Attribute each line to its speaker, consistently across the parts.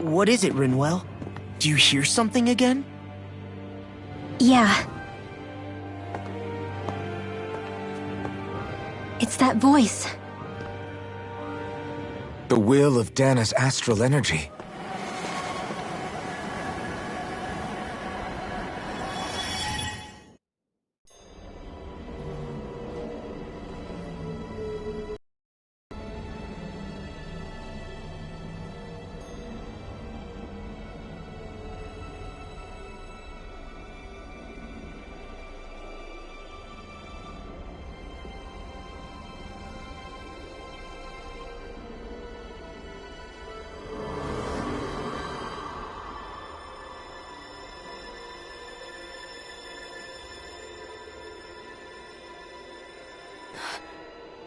Speaker 1: What is it, Rinwell? Do you hear something again?
Speaker 2: Yeah. It's that voice.
Speaker 3: The will of Dahna's astral energy.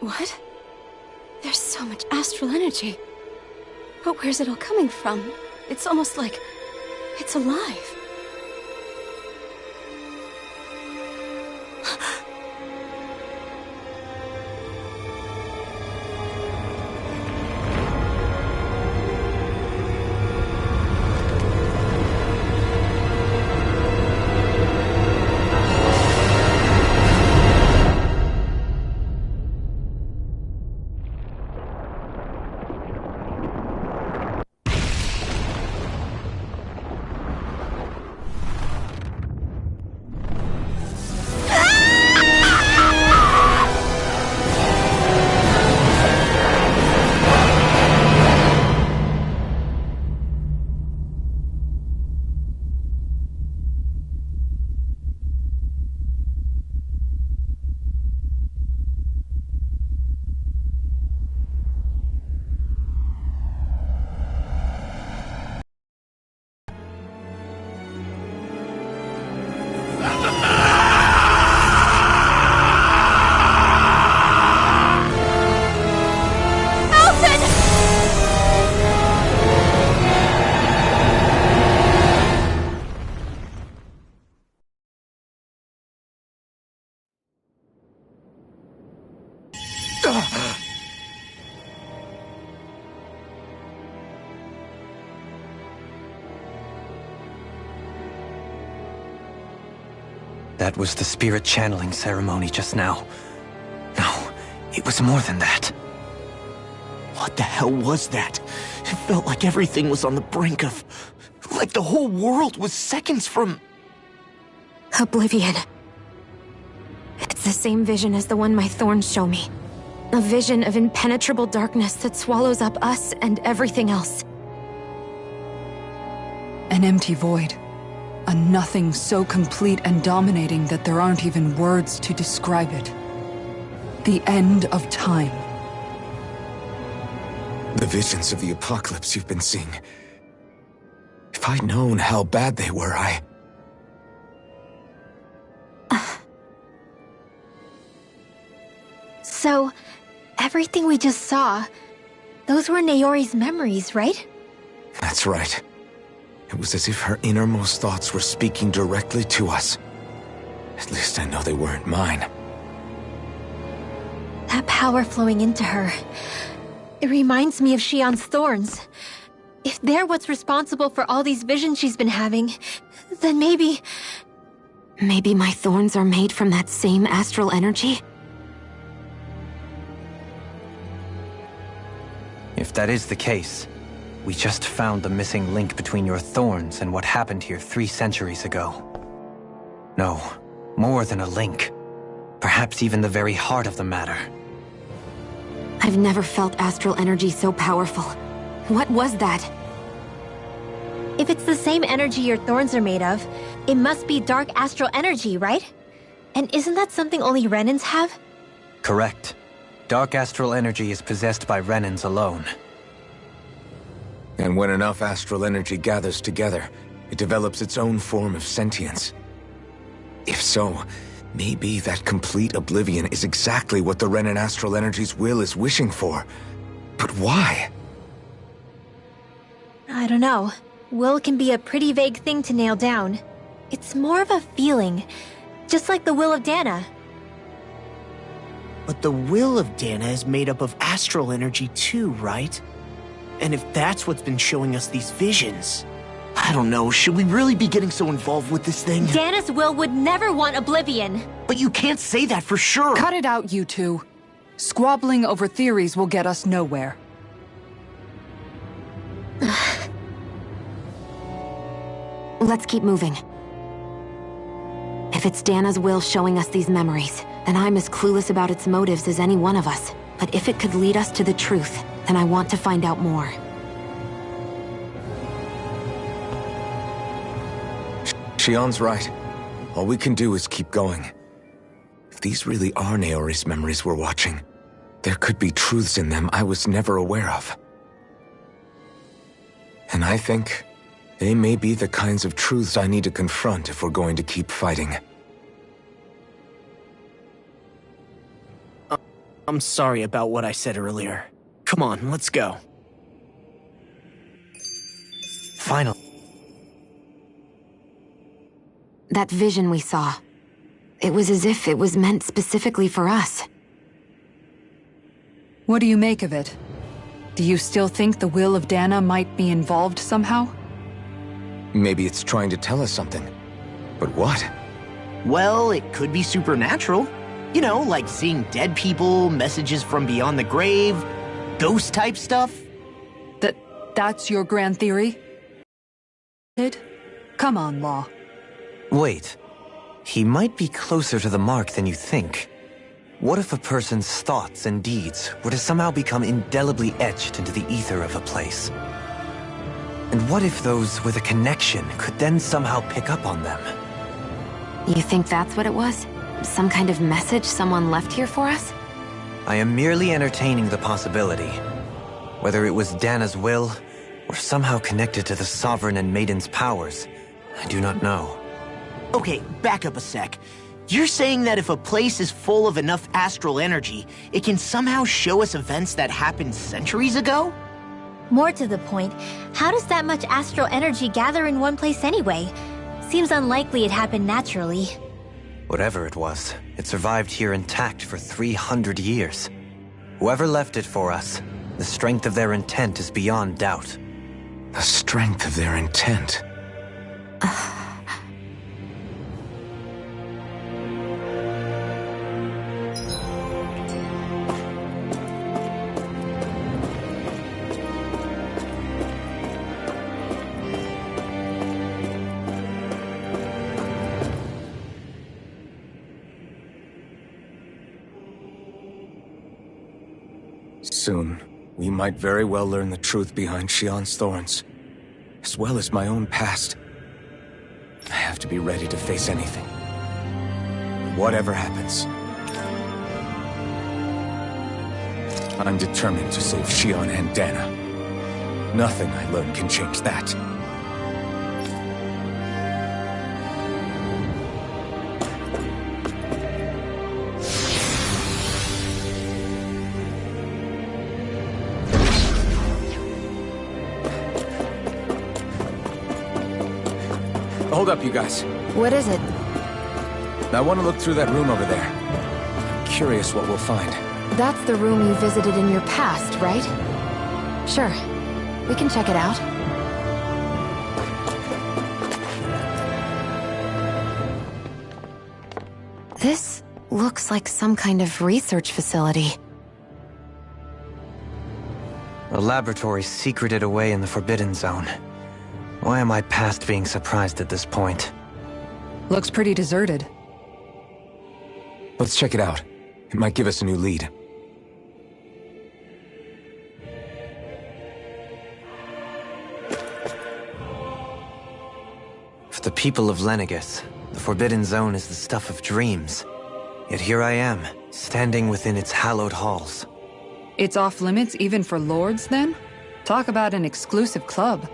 Speaker 2: What? There's so much astral energy. But where's it all coming from? It's almost like it's alive.
Speaker 4: That was the spirit channeling ceremony just now. No, it was more than that.
Speaker 1: What the hell was that? It felt like everything was on the brink of... like the whole world was seconds from...
Speaker 2: Oblivion. It's the same vision as the one my thorns show me. A vision of impenetrable darkness that swallows up us and everything else.
Speaker 5: An empty void. A nothing so complete and dominating that there aren't even words to describe it. The end of time.
Speaker 3: The visions of the apocalypse you've been seeing. If I'd known how bad they were,
Speaker 2: So, everything we just saw, those were Naori's memories, right?
Speaker 3: That's right. It was as if her innermost thoughts were speaking directly to us. At least I know they weren't mine.
Speaker 2: That power flowing into her, it reminds me of Shion's thorns. If they're what's responsible for all these visions she's been having, then maybe... Maybe my thorns are made from that same astral energy?
Speaker 4: If that is the case, we just found the missing link between your thorns and what happened here 3 centuries ago. No, more than a link. Perhaps even the very heart of the matter.
Speaker 2: I've never felt astral energy so powerful. What was that? If it's the same energy your thorns are made of, it must be dark astral energy, right? And isn't that something only Renans have?
Speaker 4: Correct. Dark astral energy is possessed by Renans alone.
Speaker 3: And when enough astral energy gathers together, it develops its own form of sentience. If so, maybe that complete oblivion is exactly what the Renan astral energy's will is wishing for. But why?
Speaker 2: I don't know. Will can be a pretty vague thing to nail down. It's more of a feeling, just like the will of Dahna.
Speaker 1: But the will of Dahna is made up of astral energy too, right? And if that's what's been showing us these visions... I don't know, should we really be getting so involved with this thing?
Speaker 2: Dahna's will would never want Oblivion.
Speaker 1: But you can't say that for sure!
Speaker 5: Cut it out, you two. Squabbling over theories will get us nowhere.
Speaker 2: Let's keep moving. If it's Dahna's will showing us these memories, then I'm as clueless about its motives as any one of us. But if it could lead us to the truth, then I want to find out more.
Speaker 3: Shion's right. All we can do is keep going. If these really are Naori's memories we're watching, there could be truths in them I was never aware of. And I think they may be the kinds of truths I need to confront if we're going to keep fighting.
Speaker 1: I'm sorry about what I said earlier. Come on, let's go.
Speaker 4: Finally.
Speaker 2: That vision we saw. It was as if it was meant specifically for us.
Speaker 5: What do you make of it? Do you still think the will of Dahna might be involved somehow?
Speaker 3: Maybe it's trying to tell us something. But what?
Speaker 1: Well, it could be supernatural. You know, like seeing dead people, messages from beyond the grave, ghost-type stuff.
Speaker 5: That's your grand theory? Come on, Law.
Speaker 4: Wait. He might be closer to the mark than you think. What if a person's thoughts and deeds were to somehow become indelibly etched into the ether of a place? And what if those with a connection could then somehow pick up on them?
Speaker 2: You think that's what it was? Some kind of message someone left here for us?
Speaker 4: I am merely entertaining the possibility. Whether it was Dahna's will, or somehow connected to the Sovereign and Maiden's powers, I do not know.
Speaker 1: Okay, back up a sec. You're saying that if a place is full of enough astral energy, it can somehow show us events that happened centuries ago?
Speaker 2: More to the point, how does that much astral energy gather in one place anyway? Seems unlikely it happened naturally.
Speaker 4: Whatever it was, it survived here intact for 300 years. Whoever left it for us, the strength of their intent is beyond doubt.
Speaker 3: The strength of their intent. Soon, we might very well learn the truth behind Shion's thorns, as well as my own past. I have to be ready to face anything. Whatever happens. I'm determined to save Shion and Dahna. Nothing I learn can change that. Hold up, you guys.
Speaker 2: What is it?
Speaker 3: I want to look through that room over there. I'm curious what we'll find.
Speaker 2: That's the room you visited in your past, right? Sure. We can check it out. This looks like some kind of research facility.
Speaker 4: A laboratory secreted away in the Forbidden Zone. Why am I past being surprised at this point?
Speaker 5: Looks pretty deserted.
Speaker 3: Let's check it out. It might give us a new lead.
Speaker 4: For the people of Lenegus, the Forbidden Zone is the stuff of dreams. Yet here I am, standing within its hallowed halls.
Speaker 5: It's off limits even for lords, then? Talk about an exclusive club.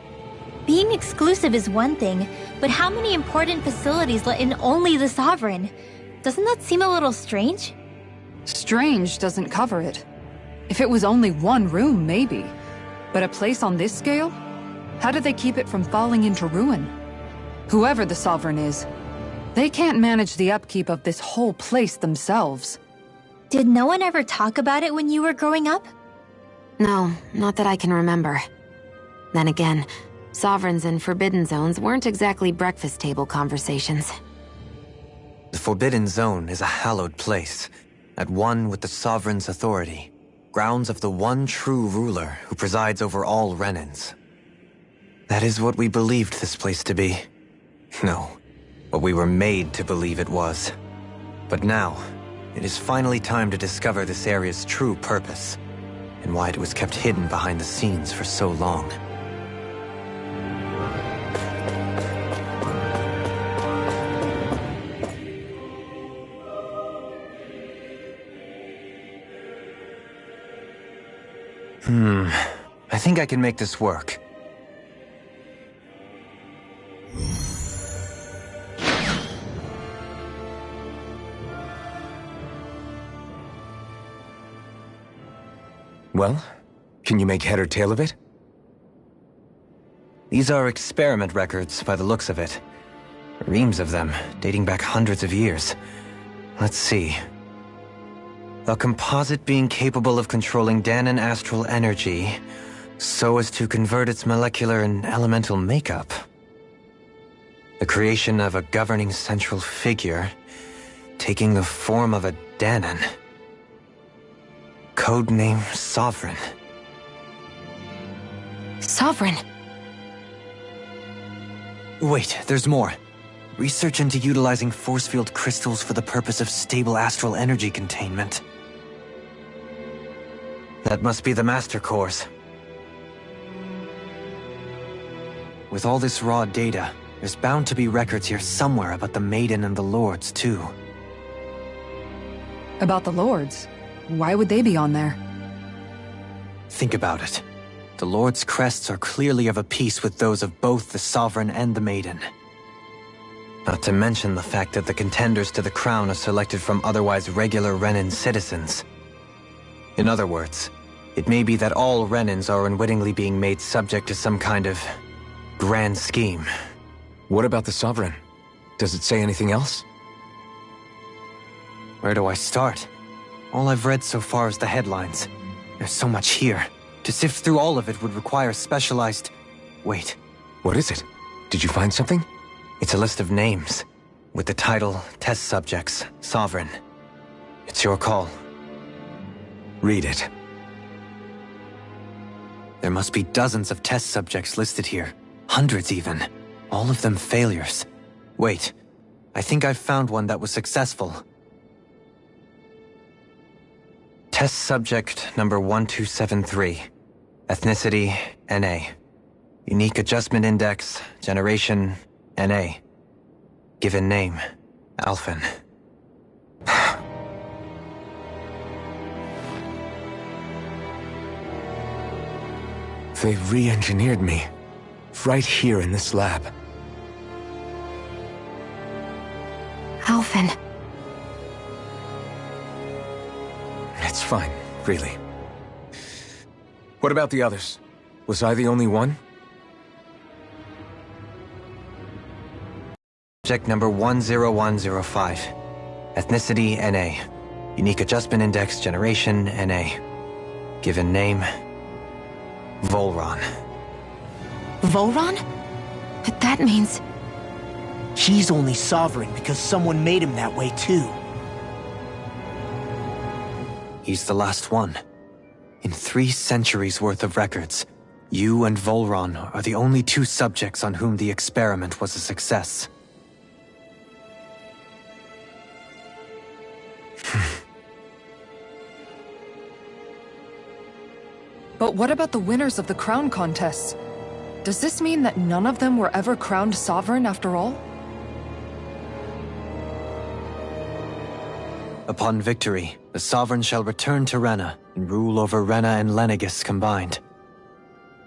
Speaker 2: Being exclusive is one thing, but how many important facilities let in only the Sovereign? Doesn't that seem a little strange?
Speaker 5: Strange doesn't cover it. If it was only one room, maybe. But a place on this scale? How did they keep it from falling into ruin? Whoever the Sovereign is, they can't manage the upkeep of this whole place themselves.
Speaker 2: Did no one ever talk about it when you were growing up? No, not that I can remember. Then again, sovereigns and forbidden zones weren't exactly breakfast table conversations.
Speaker 4: The Forbidden Zone is a hallowed place, at one with the Sovereign's authority, grounds of the one true ruler who presides over all Renans. That is what we believed this place to be. No, what we were made to believe it was. But now, it is finally time to discover this area's true purpose, and why it was kept hidden behind the scenes for so long. I think I can make this work.
Speaker 3: Well, can you make head or tail of it?
Speaker 4: These are experiment records by the looks of it. Reams of them, dating back hundreds of years. Let's see. A composite being capable of controlling Dahna astral energy so as to convert its molecular and elemental makeup. The creation of a governing central figure, taking the form of a Dahnan. Codename Sovereign.
Speaker 2: Sovereign?
Speaker 4: Wait, there's more. Research into utilizing force field crystals for the purpose of stable astral energy containment. That must be the Master Cores. With all this raw data, there's bound to be records here somewhere about the Maiden and the Lords, too.
Speaker 5: About the Lords? Why would they be on there?
Speaker 4: Think about it. The Lord's crests are clearly of a piece with those of both the Sovereign and the Maiden. Not to mention the fact that the contenders to the crown are selected from otherwise regular Renan citizens. In other words, it may be that all Renans are unwittingly being made subject to some kind of grand scheme.
Speaker 3: What about the Sovereign? Does it say anything else?
Speaker 4: Where do I start? All I've read so far is the headlines. There's so much here. To sift through all of it would require specialized... Wait.
Speaker 3: What is it? Did you find something?
Speaker 4: It's a list of names, with the title, Test Subjects, Sovereign. It's your call.
Speaker 3: Read it.
Speaker 4: There must be dozens of test subjects listed here. Hundreds even. All of them failures. Wait, I think I've found one that was successful. Test subject number 1273. Ethnicity, NA. Unique adjustment index, generation, NA. Given name, Alphen.
Speaker 3: They re-engineered me. Right here in this lab.
Speaker 2: Alphen.
Speaker 3: It's fine, really. What about the others? Was I the only one?
Speaker 4: Subject number 10105. Ethnicity, NA. Unique adjustment index, generation, NA. Given name, Volron.
Speaker 2: Volron? That means...
Speaker 1: He's only sovereign because someone made him that way too.
Speaker 4: He's the last one. In 3 centuries worth of records, you and Volron are the only 2 subjects on whom the experiment was a success.
Speaker 5: But what about the winners of the crown contests? Does this mean that none of them were ever crowned sovereign after all?
Speaker 4: Upon victory, the Sovereign shall return to Rena and rule over Rena and Lenegis combined.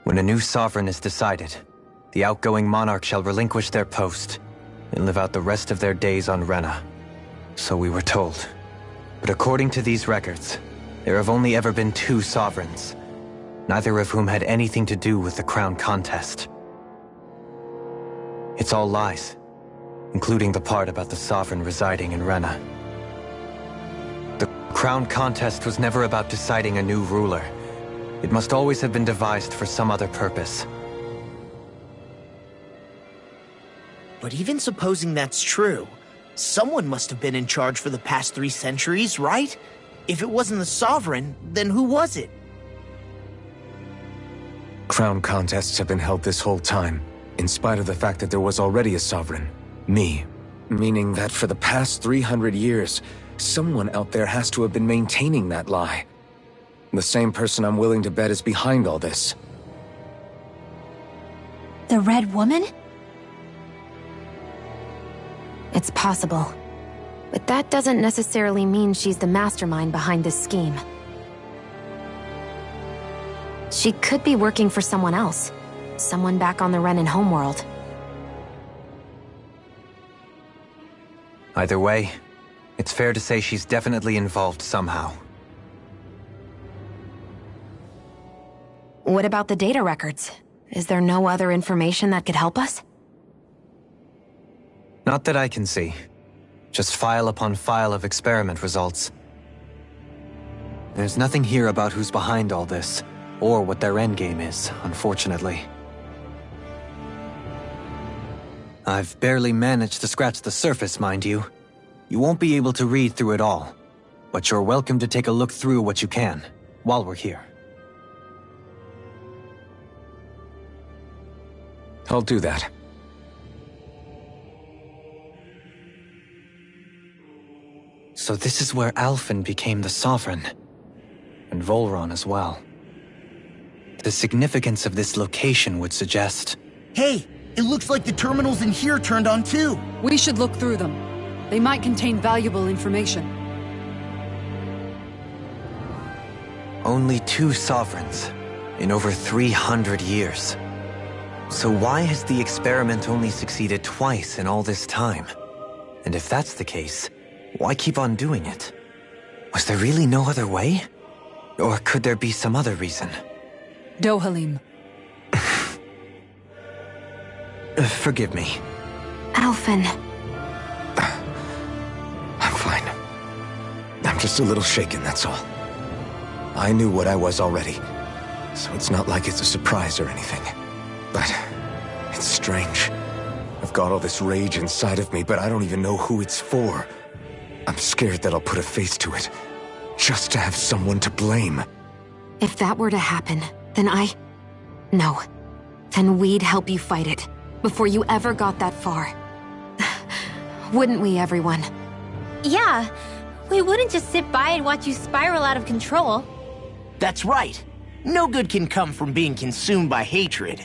Speaker 4: When a new Sovereign is decided, the outgoing monarch shall relinquish their post and live out the rest of their days on Rena. So we were told. But according to these records, there have only ever been 2 Sovereigns, neither of whom had anything to do with the crown contest. It's all lies, including the part about the Sovereign residing in Rena. The crown contest was never about deciding a new ruler. It must always have been devised for some other purpose.
Speaker 1: But even supposing that's true, someone must have been in charge for the past 3 centuries, right? If it wasn't the Sovereign, then who was it?
Speaker 3: Crown contests have been held this whole time, in spite of the fact that there was already a Sovereign. Me. Meaning that for the past 300 years, someone out there has to have been maintaining that lie. The same person I'm willing to bet is behind all this.
Speaker 2: The Red Woman? It's possible. But that doesn't necessarily mean she's the mastermind behind this scheme. She could be working for someone else. Someone back on the Renan homeworld.
Speaker 4: Either way, it's fair to say she's definitely involved somehow.
Speaker 2: What about the data records? Is there no other information that could help us?
Speaker 4: Not that I can see. Just file upon file of experiment results. There's nothing here about who's behind all this, or what their endgame is, unfortunately. I've barely managed to scratch the surface, mind you. You won't be able to read through it all, but you're welcome to take a look through what you can, while we're here.
Speaker 3: I'll do that.
Speaker 4: So this is where Alphen became the Sovereign, and Volron as well. The significance of this location would suggest...
Speaker 1: Hey, it looks like the terminals in here turned on too.
Speaker 5: We should look through them. They might contain valuable information.
Speaker 4: Only 2 sovereigns in over 300 years. So why has the experiment only succeeded twice in all this time? And if that's the case, why keep on doing it? Was there really no other way? Or could there be some other reason?
Speaker 5: Dohalim.
Speaker 4: Forgive me.
Speaker 2: Alphen.
Speaker 3: I'm fine. I'm just a little shaken, that's all. I knew what I was already, so it's not like it's a surprise or anything. But it's strange. I've got all this rage inside of me, but I don't even know who it's for. I'm scared that I'll put a face to it, just to have someone to blame.
Speaker 2: If that were to happen, then No. Then we'd help you fight it, before you ever got that far. Wouldn't we, everyone?
Speaker 6: Yeah, we wouldn't just sit by and watch you spiral out of control.
Speaker 1: That's right. No good can come from being consumed by hatred.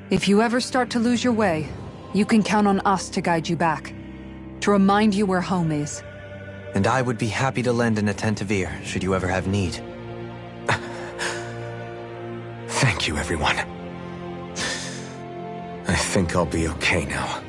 Speaker 5: If you ever start to lose your way, you can count on us to guide you back. To remind you where home is.
Speaker 4: And I would be happy to lend an attentive ear, should you ever have need.
Speaker 3: Thank you, everyone. I think I'll be okay now.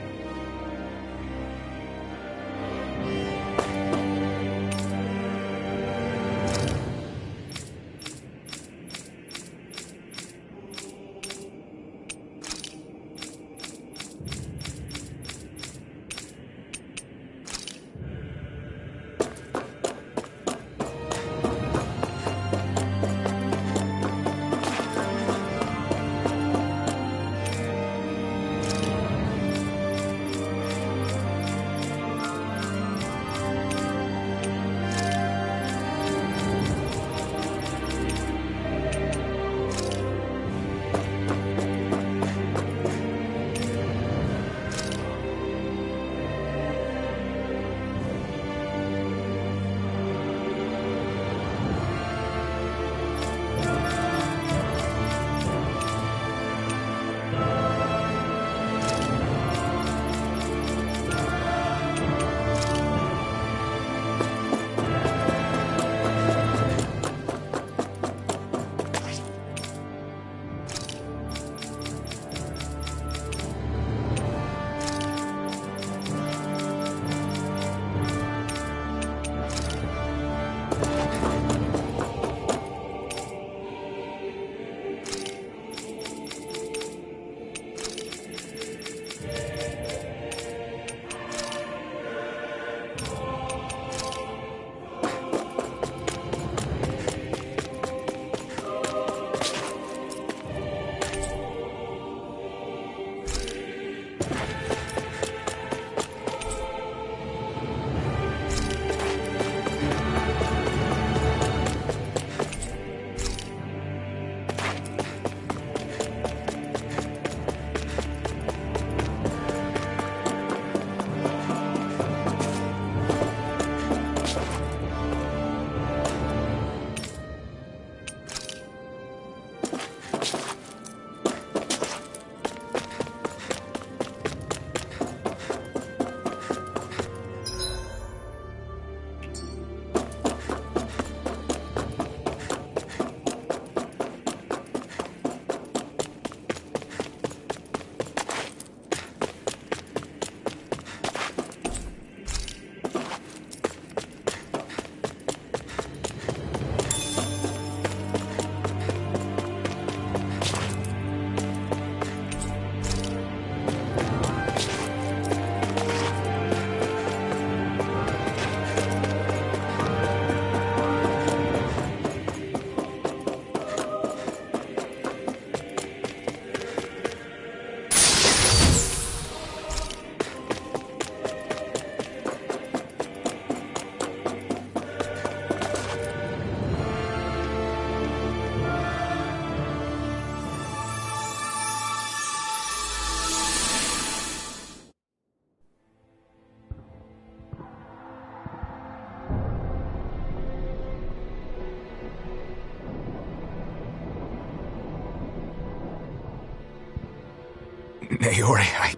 Speaker 3: Naori,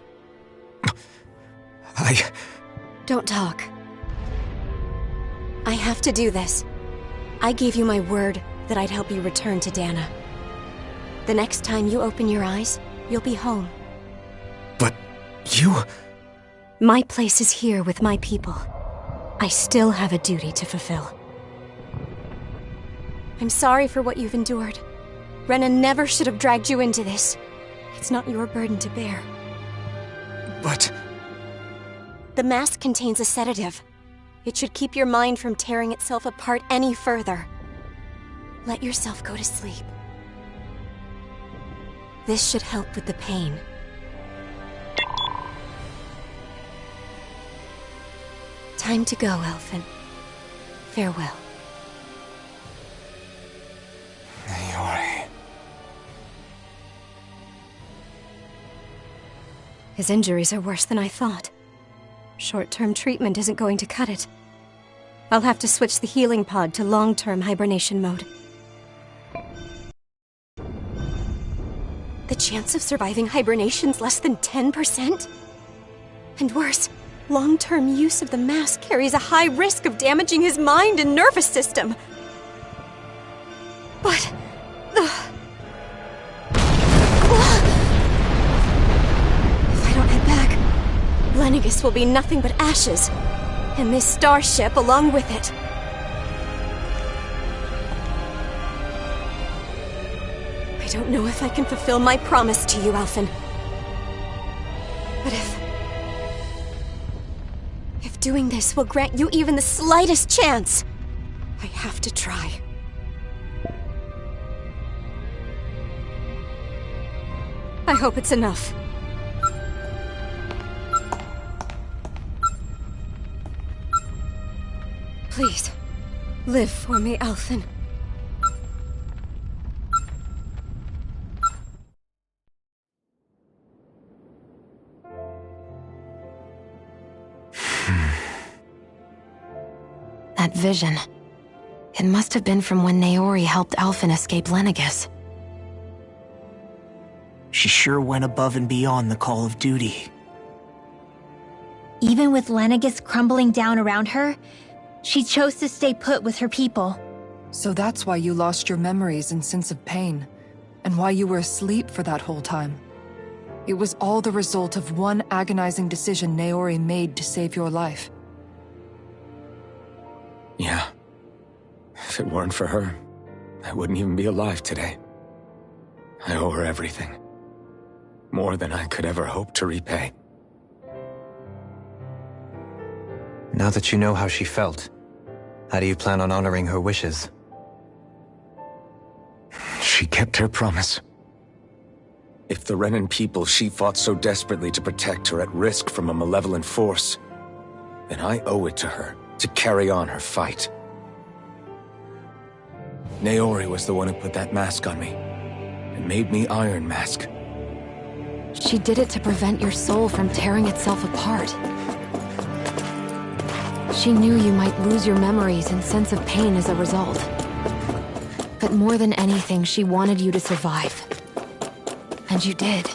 Speaker 7: Don't talk. I have to do this. I gave you my word that I'd help you return to Dahna. The next time you open your eyes, you'll be home.
Speaker 3: But you...
Speaker 7: My place is here with my people. I still have a duty to fulfill. I'm sorry for what you've endured. Rena never should have dragged you into this. It's not your burden to bear.
Speaker 3: But...
Speaker 7: The mask contains a sedative. It should keep your mind from tearing itself apart any further. Let yourself go to sleep. This should help with the pain. Time to go, Elfin. Farewell.
Speaker 3: Naori...
Speaker 7: His injuries are worse than I thought. Short-term treatment isn't going to cut it. I'll have to switch the healing pod to long-term hibernation mode. The chance of surviving hibernation's less than 10%? And worse, long-term use of the mask carries a high risk of damaging his mind and nervous system. But... If I don't head back, Lenegis will be nothing but ashes, and this starship along with it. I don't know if I can fulfill my promise to you, Alphen. But if doing this will grant you even the slightest chance, I have to try. I hope it's enough. Please, live for me, Alphen.
Speaker 2: That vision. It must have been from when Naori helped Alphen escape Lenegis.
Speaker 1: She sure went above and beyond the call of duty.
Speaker 6: Even with Lenegis crumbling down around her, she chose to stay put with her people.
Speaker 5: So that's why you lost your memories and sense of pain, and why you were asleep for that whole time. It was all the result of one agonizing decision Naori made to save your life.
Speaker 3: Yeah. If it weren't for her, I wouldn't even be alive today. I owe her everything. More than I could ever hope to repay.
Speaker 4: Now that you know how she felt, how do you plan on honoring her wishes?
Speaker 3: She kept her promise. If the Renan people she fought so desperately to protect are at risk from a malevolent force, then I owe it to her to carry on her fight. Naori was the one who put that mask on me, and made me Iron Mask.
Speaker 2: She did it to prevent your soul from tearing itself apart. She knew you might lose your memories and sense of pain as a result. But more than anything, she wanted you to survive. And you did.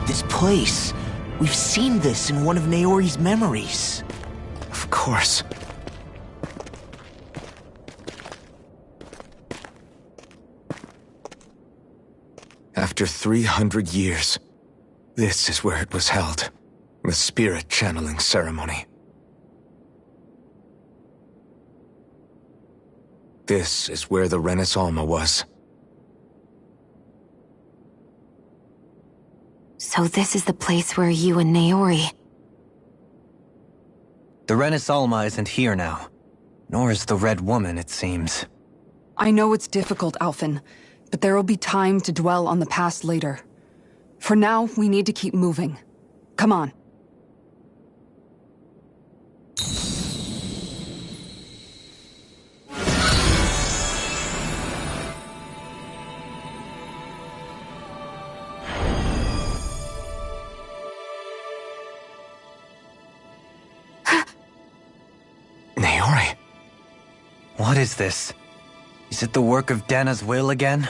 Speaker 1: This place. We've seen this in one of Naori's memories.
Speaker 3: Of course. After 300 years, this is where it was held. The spirit channeling ceremony. This is where the Renis Alma was.
Speaker 2: So this is the place where you and Naori...
Speaker 4: The Renis Alma isn't here now. Nor is the Red Woman, it seems.
Speaker 5: I know it's difficult, Alphen, but there will be time to dwell on the past later. For now, we need to keep moving. Come on.
Speaker 3: Naori.
Speaker 4: What is this? Is it the work of Dahna's will again?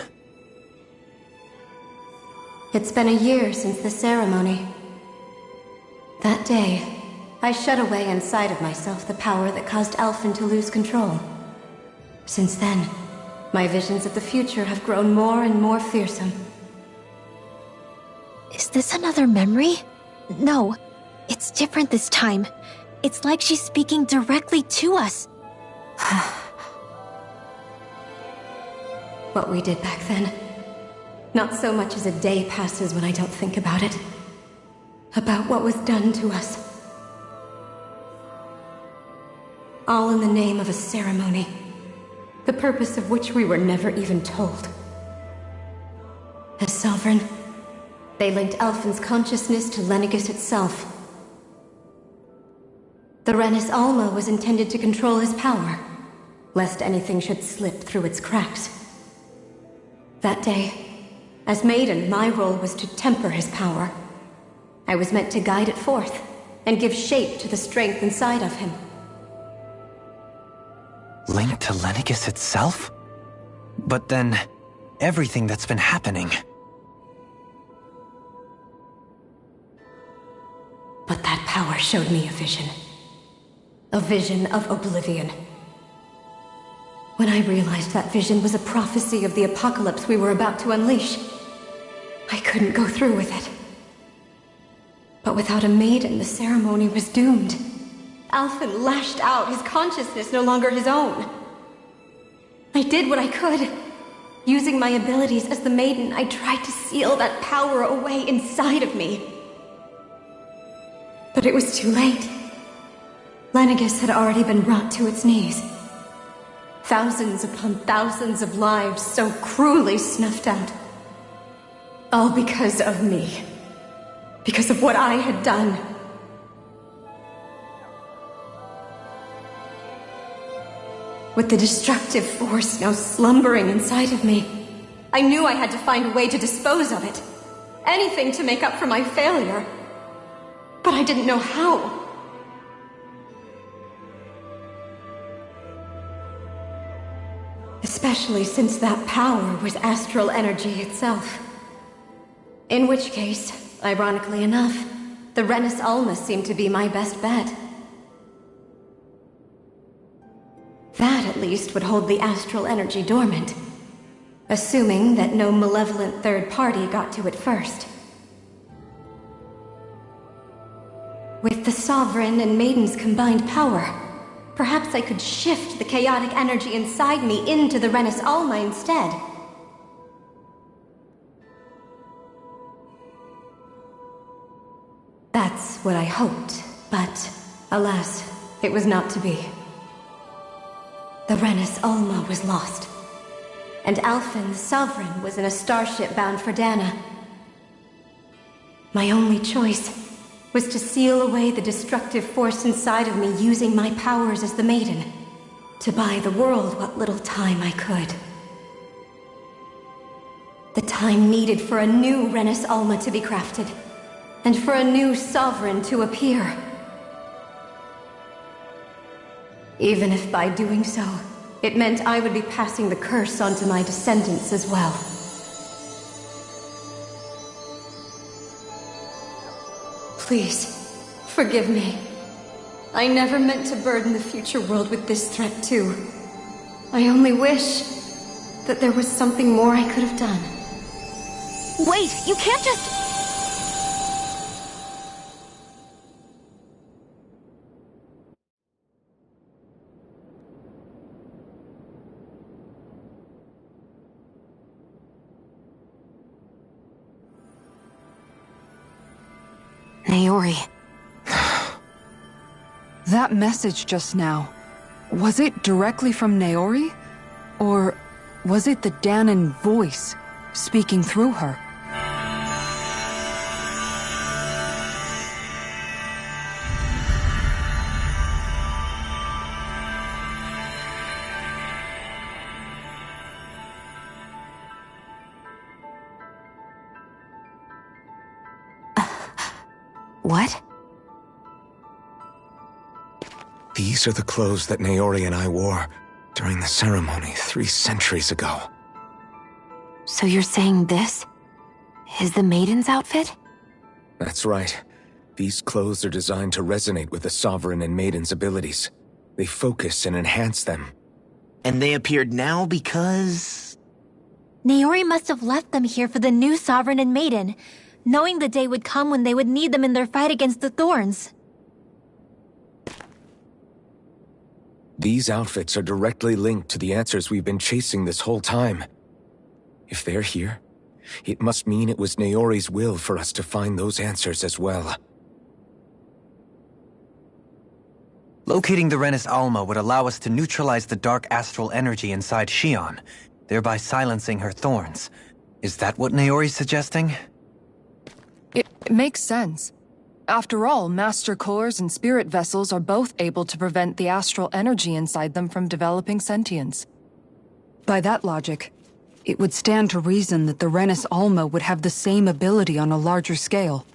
Speaker 7: It's been a year since the ceremony. That day, I shut away inside of myself the power that caused Alphen to lose control. Since then, my visions of the future have grown more and more fearsome.
Speaker 2: Is this another memory? No, it's different this time. It's like she's speaking directly to us.
Speaker 7: What we did back then. Not so much as a day passes when I don't think about it. About what was done to us. All in the name of a ceremony. The purpose of which we were never even told. As Sovereign, they linked Alphen's consciousness to Lenegis itself. The Renis Alma was intended to control his power, lest anything should slip through its cracks. That day, as Maiden, my role was to temper his power. I was meant to guide it forth, and give shape to the strength inside of him.
Speaker 4: Linked to Lenegis itself? But then, everything that's been happening...
Speaker 7: But that power showed me a vision. A vision of oblivion. When I realized that vision was a prophecy of the apocalypse we were about to unleash, I couldn't go through with it. But without a maiden, the ceremony was doomed. Alphen lashed out, his consciousness no longer his own. I did what I could. Using my abilities as the maiden, I tried to seal that power away inside of me. But it was too late. Lenegis had already been brought to its knees. Thousands upon thousands of lives so cruelly snuffed out. All because of me. Because of what I had done. With the destructive force now slumbering inside of me, I knew I had to find a way to dispose of it. Anything to make up for my failure. But I didn't know how. Especially since that power was astral energy itself. In which case, ironically enough, the Renis Alma seemed to be my best bet. That, at least, would hold the astral energy dormant. Assuming that no malevolent third party got to it first. With the Sovereign and Maiden's combined power, perhaps I could shift the chaotic energy inside me into the Renis Alma instead. That's what I hoped, but alas, it was not to be. The Renis Alma was lost, and Alphen, the Sovereign, was in a starship bound for Dahna. My only choice was to seal away the destructive force inside of me using my powers as the Maiden, to buy the world what little time I could. The time needed for a new Renis Alma to be crafted, and for a new Sovereign to appear. Even if by doing so, it meant I would be passing the curse on to my descendants as well. Please, forgive me. I never meant to burden the future world with this threat too. I only wish that there was something more I could have done.
Speaker 2: Wait, you can't just... Naori.
Speaker 5: That message just now, was it directly from Naori? Or was it the Dahnan voice speaking through her?
Speaker 2: What?
Speaker 3: These are the clothes that Naori and I wore during the ceremony 3 centuries ago.
Speaker 2: So you're saying this is the maiden's outfit?
Speaker 3: That's right. These clothes are designed to resonate with the Sovereign and Maiden's abilities. They focus and enhance them.
Speaker 1: And they appeared now because...
Speaker 6: Naori must have left them here for the new Sovereign and Maiden, knowing the day would come when they would need them in their fight against the Thorns.
Speaker 3: These outfits are directly linked to the answers we've been chasing this whole time. If they're here, it must mean it was Naori's will for us to find those answers as well.
Speaker 4: Locating the Renis Alma would allow us to neutralize the dark astral energy inside Xion, thereby silencing her thorns. Is that what Naori's suggesting?
Speaker 5: It makes sense. After all, Master Cores and Spirit Vessels are both able to prevent the astral energy inside them from developing sentience. By that logic, it would stand to reason that the Renis Alma would have the same ability on a larger scale.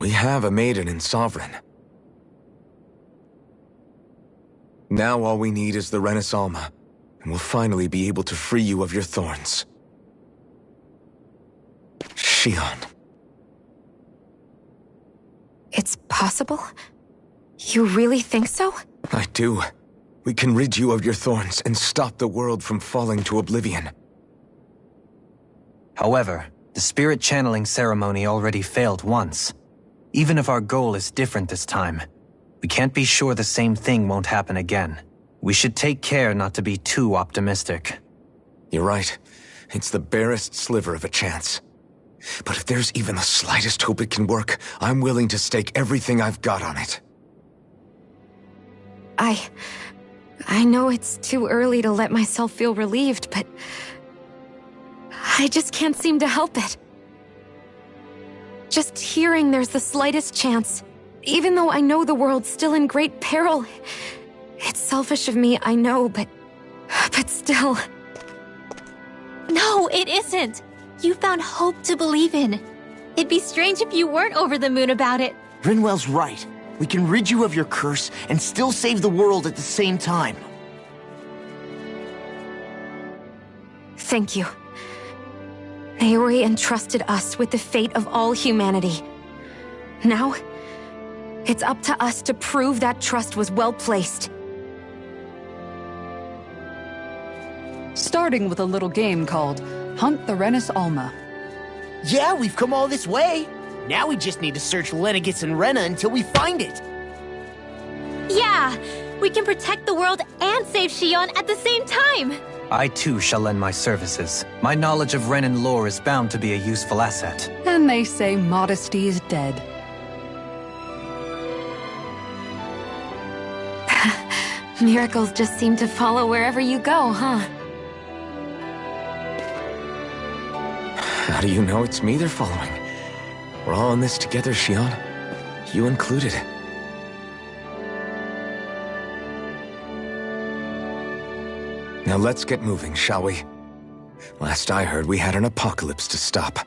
Speaker 3: We have a Maiden and Sovereign. Now all we need is the Renis Alma, and we'll finally be able to free you of your thorns. Xion.
Speaker 2: It's possible? You really think so?
Speaker 3: I do. We can rid you of your thorns and stop the world from falling to oblivion.
Speaker 4: However, the spirit channeling ceremony already failed once. Even if our goal is different this time, we can't be sure the same thing won't happen again. We should take care not to be too optimistic.
Speaker 3: You're right. It's the barest sliver of a chance. But if there's even the slightest hope it can work, I'm willing to stake everything I've got on it.
Speaker 2: I know it's too early to let myself feel relieved, but I just can't seem to help it. Just hearing there's the slightest chance, even though I know the world's still in great peril. It's selfish of me, I know, but still.
Speaker 6: No, it isn't. You found hope to believe in. It'd be strange if you weren't over the moon about it.
Speaker 1: Rinwell's right. We can rid you of your curse and still save the world at the same time.
Speaker 2: Thank you. Naori entrusted us with the fate of all humanity. Now, it's up to us to prove that trust was well placed.
Speaker 5: Starting with a little game called Hunt the Renis Alma.
Speaker 1: Yeah, we've come all this way. Now we just need to search Lenegis and Rena until we find it.
Speaker 6: Yeah, we can protect the world and save Xion at the same time.
Speaker 4: I too shall lend my services. My knowledge of Renan lore is bound to be a useful asset.
Speaker 5: And they say modesty is dead.
Speaker 2: Miracles just seem to follow wherever you go, huh?
Speaker 3: How do you know it's me they're following? We're all in this together, Xion. You included. Now let's get moving, shall we? Last I heard, we had an apocalypse to stop.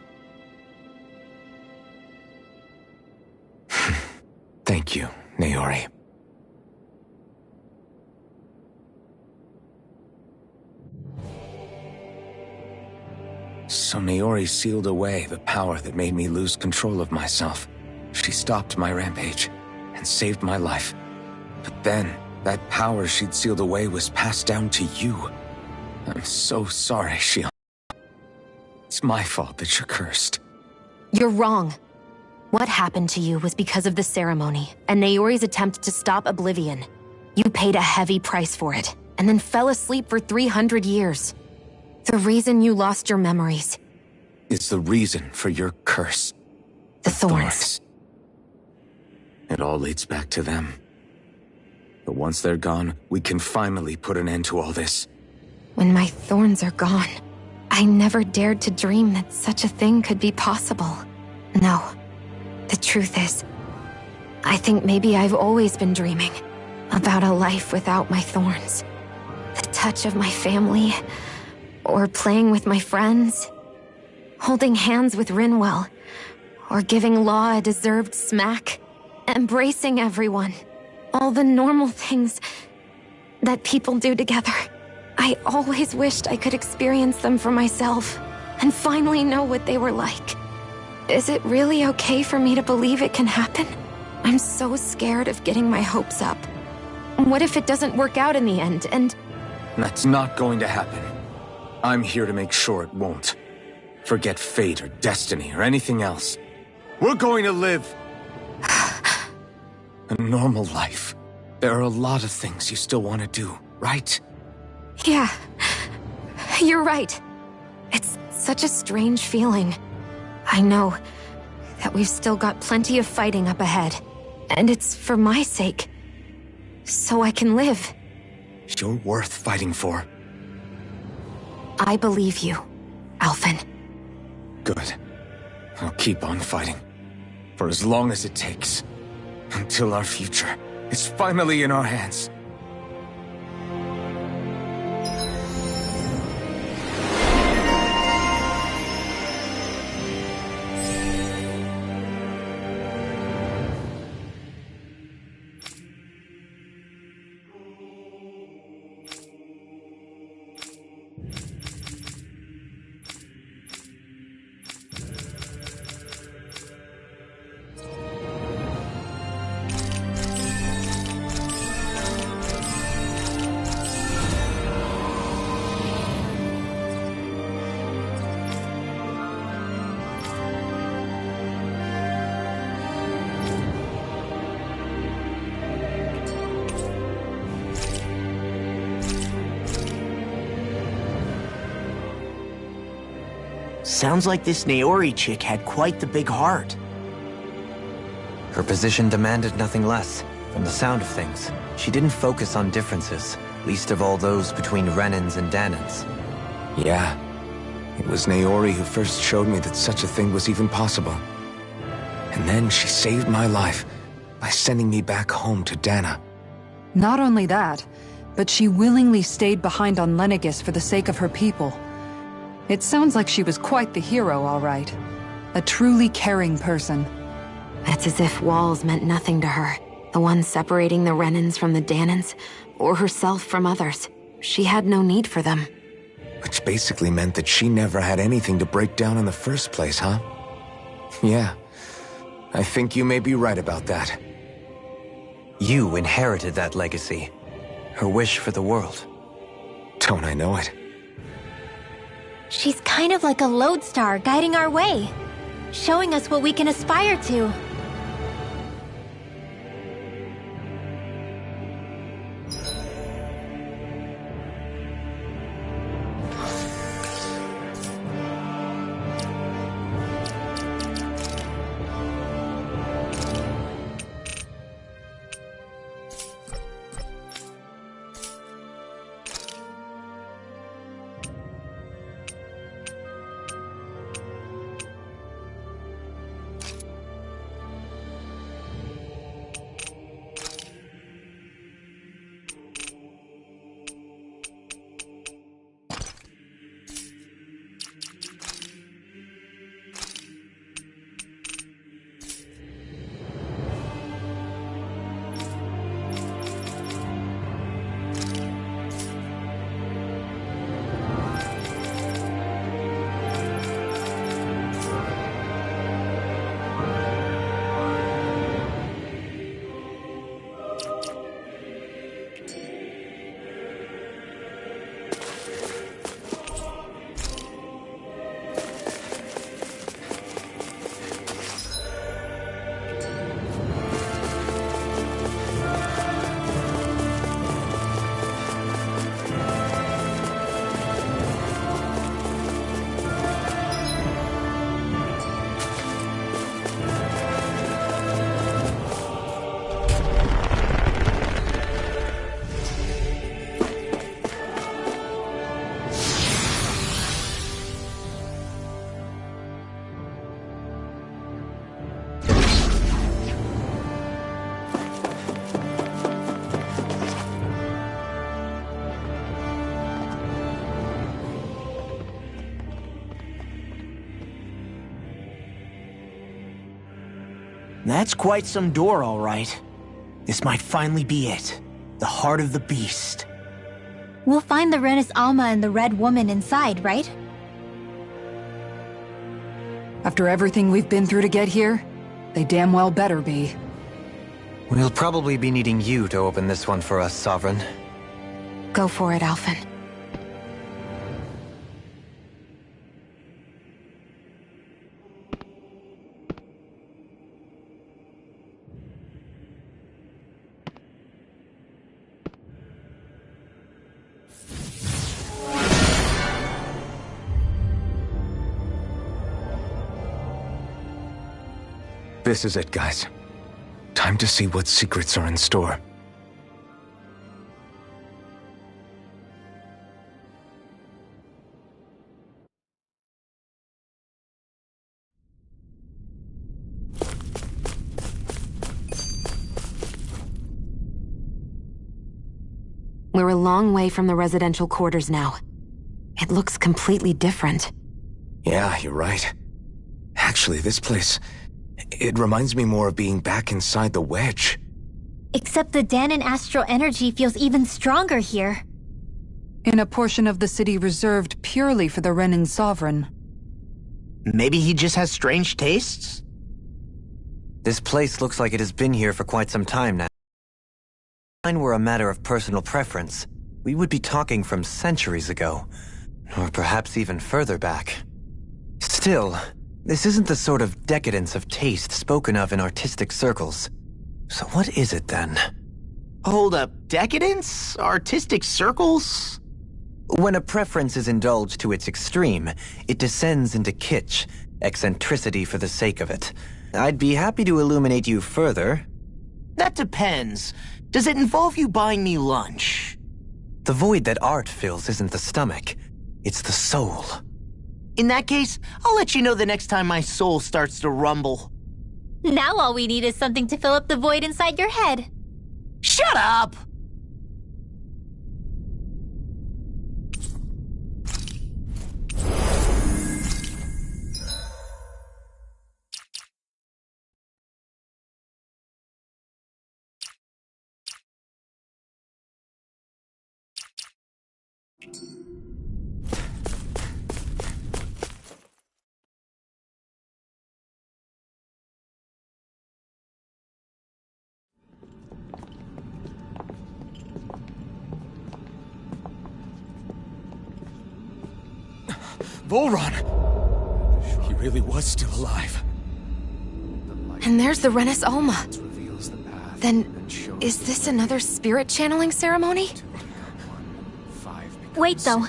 Speaker 3: Thank you, Naori. So Naori sealed away the power that made me lose control of myself. She stopped my rampage and saved my life. But then, that power she'd sealed away was passed down to you. I'm so sorry, Xion. It's my fault that you're cursed.
Speaker 2: You're wrong. What happened to you was because of the ceremony and Naori's attempt to stop Oblivion. You paid a heavy price for it, and then fell asleep for 300 years. The reason you lost your memories.
Speaker 3: It's the reason for your curse.
Speaker 2: The thorns.
Speaker 3: It all leads back to them. But once they're gone, we can finally put an end to all this.
Speaker 2: When my thorns are gone, I never dared to dream that such a thing could be possible. No. The truth is, I think maybe I've always been dreaming about a life without my thorns. The touch of my family, or playing with my friends, holding hands with Rinwell, or giving Law a deserved smack, embracing everyone. All the normal things that people do together. I always wished I could experience them for myself and finally know what they were like. Is it really okay for me to believe it can happen? I'm so scared of getting my hopes up. What if it doesn't work out in the end, and...
Speaker 3: That's not going to happen. I'm here to make sure it won't. Forget fate or destiny or anything else. We're going to live a normal life. There are a lot of things you still want to do, right?
Speaker 2: Yeah, you're right. It's such a strange feeling. I know that we've still got plenty of fighting up ahead, and it's for my sake, so I can live.
Speaker 3: You're worth fighting for.
Speaker 2: I believe you, Alphen.
Speaker 3: Good. I'll keep on fighting. For as long as it takes. Until our future is finally in our hands.
Speaker 1: Sounds like this Naori chick had quite the big heart.
Speaker 4: Her position demanded nothing less. From the sound of things, she didn't focus on differences, least of all those between Renans and Dahnans.
Speaker 3: Yeah. It was Naori who first showed me that such a thing was even possible. And then she saved my life by sending me back home to Dahna.
Speaker 5: Not only that, but she willingly stayed behind on Lenegis for the sake of her people. It sounds like she was quite the hero, all right. A truly caring person.
Speaker 2: It's as if walls meant nothing to her. The one separating the Renans from the Dahnans, or herself from others. She had no need for them.
Speaker 3: Which basically meant that she never had anything to break down in the first place, huh? Yeah. I think you may be right about that.
Speaker 4: You inherited that legacy. Her wish for the world.
Speaker 3: Don't I know it?
Speaker 6: She's kind of like a lodestar guiding our way, showing us what we can aspire to.
Speaker 1: That's quite some door, all right. This might finally be it. The heart of the beast.
Speaker 6: We'll find the Renis Alma and the Red Woman inside, right?
Speaker 5: After everything we've been through to get here, they damn well better be.
Speaker 4: We'll probably be needing you to open this one for us, Sovereign.
Speaker 2: Go for it, Alphen.
Speaker 3: This is it, guys. Time to see what secrets are in store.
Speaker 2: We're a long way from the residential quarters now. It looks completely different.
Speaker 3: Yeah, you're right. Actually, this place... it reminds me more of being back inside the wedge.
Speaker 6: Except the Dahna and astral energy feels even stronger here.
Speaker 5: In a portion of the city reserved purely for the Renin Sovereign.
Speaker 1: Maybe he just has strange tastes?
Speaker 4: This place looks like it has been here for quite some time now. If mine were a matter of personal preference, we would be talking from centuries ago. Or perhaps even further back. Still, this isn't the sort of decadence of taste spoken of in artistic circles. So what is it then?
Speaker 1: Hold up, decadence? Artistic circles?
Speaker 4: When a preference is indulged to its extreme, it descends into kitsch, eccentricity for the sake of it. I'd be happy to illuminate you further.
Speaker 1: That depends. Does it involve you buying me lunch?
Speaker 4: The void that art fills isn't the stomach, it's the soul.
Speaker 1: In that case, I'll let you know the next time my soul starts to rumble.
Speaker 6: Now all we need is something to fill up the void inside your head.
Speaker 1: Shut up!
Speaker 3: Volron! He really was still alive.
Speaker 2: And there's the Renis Alma. Then, is this another spirit channeling ceremony?
Speaker 6: Wait, though.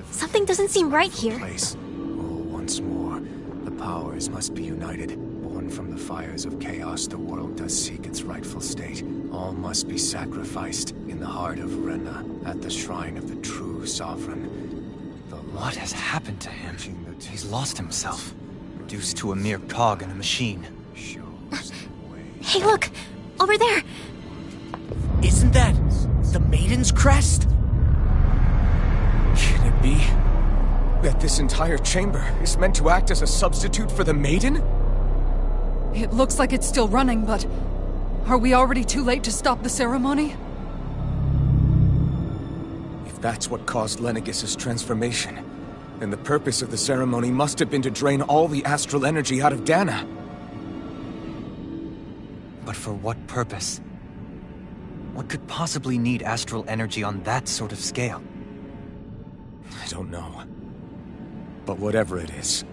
Speaker 6: Something doesn't seem right here.
Speaker 8: Once more, the powers must be united. Born from the fires of chaos, the world does seek its rightful state. All must be sacrificed in the heart of Rena, at the shrine of the true sovereign.
Speaker 4: What has happened to him? He's lost himself, reduced to a mere cog in a machine.
Speaker 6: Hey, look! Over there!
Speaker 1: Isn't that the Maiden's crest?
Speaker 3: Can it be that this entire chamber is meant to act as a substitute for the Maiden?
Speaker 5: It looks like it's still running, but... are we already too late to stop the ceremony?
Speaker 3: If that's what caused Lenegis' transformation, then the purpose of the ceremony must have been to drain all the astral energy out of Dahna.
Speaker 4: But for what purpose? What could possibly need astral energy on that sort of scale?
Speaker 3: I don't know. But whatever it is,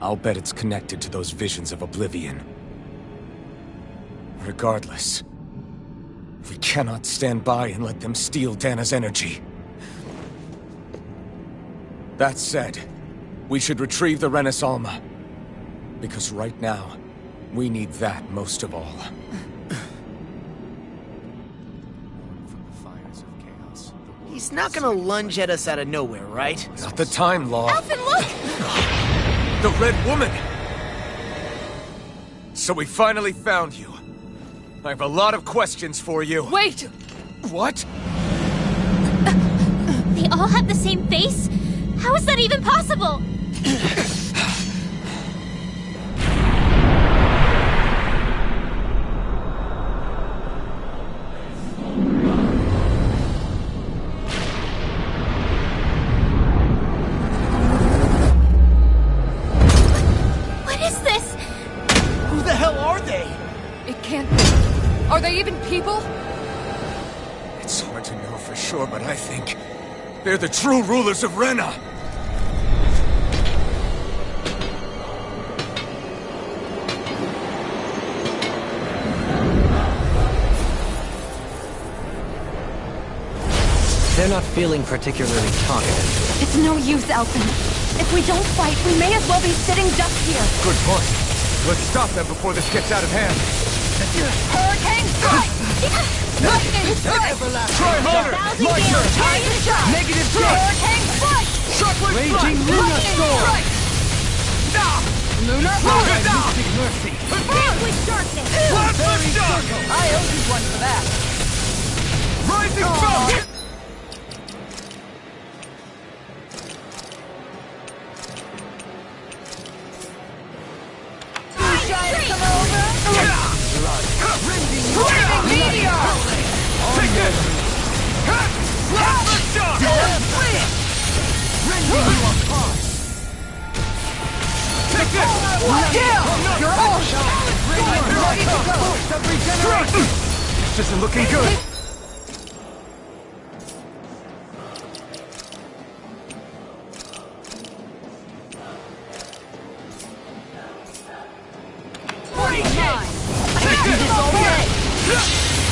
Speaker 3: I'll bet it's connected to those visions of oblivion. Regardless, we cannot stand by and let them steal Dahna's energy. That said, we should retrieve the Renis Alma. Because right now, we need that most of all.
Speaker 1: He's not gonna lunge at us out of nowhere, right?
Speaker 3: Not the time, Law.
Speaker 6: Alphen, look!
Speaker 3: The Red Woman! So we finally found you. I have a lot of questions for you.
Speaker 5: Wait!
Speaker 3: What?
Speaker 6: They all have the same face? How is that even possible?
Speaker 5: Are they even people?
Speaker 3: It's hard to know for sure, but I think they're the true rulers of Rena.
Speaker 4: They're not feeling particularly talkative.
Speaker 6: It's no use, Elfin. If we don't fight, we may as well be sitting ducks here.
Speaker 3: Good point. Let's stop them before this gets out of hand.
Speaker 6: Hurricane strike! Lightning strike!
Speaker 3: Try harder!
Speaker 6: Lightning strike!
Speaker 3: Negative J!
Speaker 6: Hurricane strike!
Speaker 3: Shockwave
Speaker 4: Raging
Speaker 3: strike!
Speaker 4: Luna Storm!
Speaker 6: Lunar
Speaker 3: Fire!
Speaker 4: Mystic Mercy!
Speaker 6: with darkness!
Speaker 3: Plasma shock!
Speaker 6: I owe you one for that.
Speaker 3: Rising Falcon!
Speaker 6: Come over! Flaming meteor!
Speaker 3: Take this! Plasma shock!
Speaker 6: Rending you apart!
Speaker 3: Take this!
Speaker 6: Kill! You're all ready to go!
Speaker 3: This isn't looking good.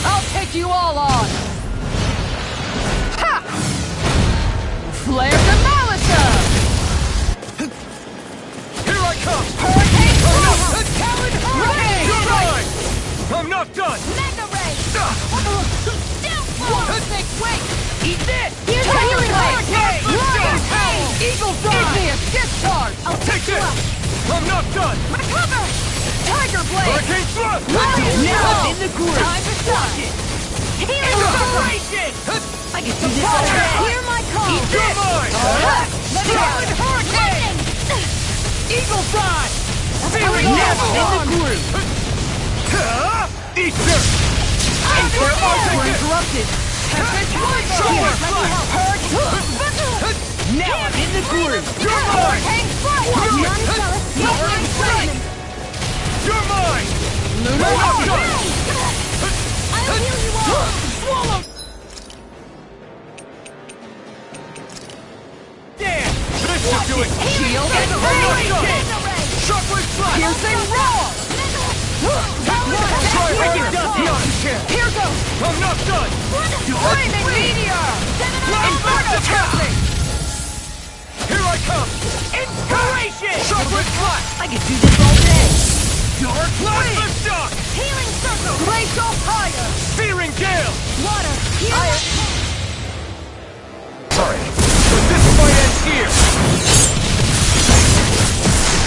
Speaker 5: I'll take you all on! Ha! Flare Demolitor!
Speaker 3: Here I come!
Speaker 5: Hurricane Storm! Talon Hurricane!
Speaker 3: You're mine! I'm not done!
Speaker 6: Mega Ray!
Speaker 5: One, six, wait! Eat this!
Speaker 6: Here's the healing
Speaker 5: Hurricane!
Speaker 6: Hurricane!
Speaker 5: Eagle Dive! Igneous Discharge!
Speaker 3: Take this! I'm not done!
Speaker 6: My cover!
Speaker 5: Tiger Blade!
Speaker 3: Hurricane thrust!
Speaker 5: Now I'm in the groove! Time to stop it!
Speaker 6: Healing
Speaker 5: Inspiration!
Speaker 6: I can do this all day! Hear my call!
Speaker 5: Eat
Speaker 3: You're
Speaker 5: this!
Speaker 3: mine!
Speaker 5: Talon Hurricane! Eagle Dive!
Speaker 3: Feeling
Speaker 5: Now
Speaker 3: now!
Speaker 5: I'm in the groove!
Speaker 3: Eat this!
Speaker 5: We're interrupted! Now I'm in the groove!
Speaker 3: You're mine! You're mine!
Speaker 5: Lunar
Speaker 3: Done!
Speaker 6: I'll heal you all!
Speaker 5: Swallow!
Speaker 3: Damn! This should do it!
Speaker 5: Shield and
Speaker 3: I'm not
Speaker 5: Hurricane!
Speaker 3: done! Shockwave slash!
Speaker 5: Piercing Roar!
Speaker 3: Try harder! Beyond the chair!
Speaker 5: Here goes!
Speaker 3: I'm not done!
Speaker 5: Flaming Meteor! Inferno Casting!
Speaker 3: Here I come!
Speaker 5: Inspiration!
Speaker 3: Shockwave slash!
Speaker 5: I can do this all day!
Speaker 3: Dark plasma shock!
Speaker 6: Healing circle!
Speaker 5: Glacial Fire!
Speaker 3: Searing gale!
Speaker 6: Water!
Speaker 5: Fire!
Speaker 3: Sorry, but this fight ends here!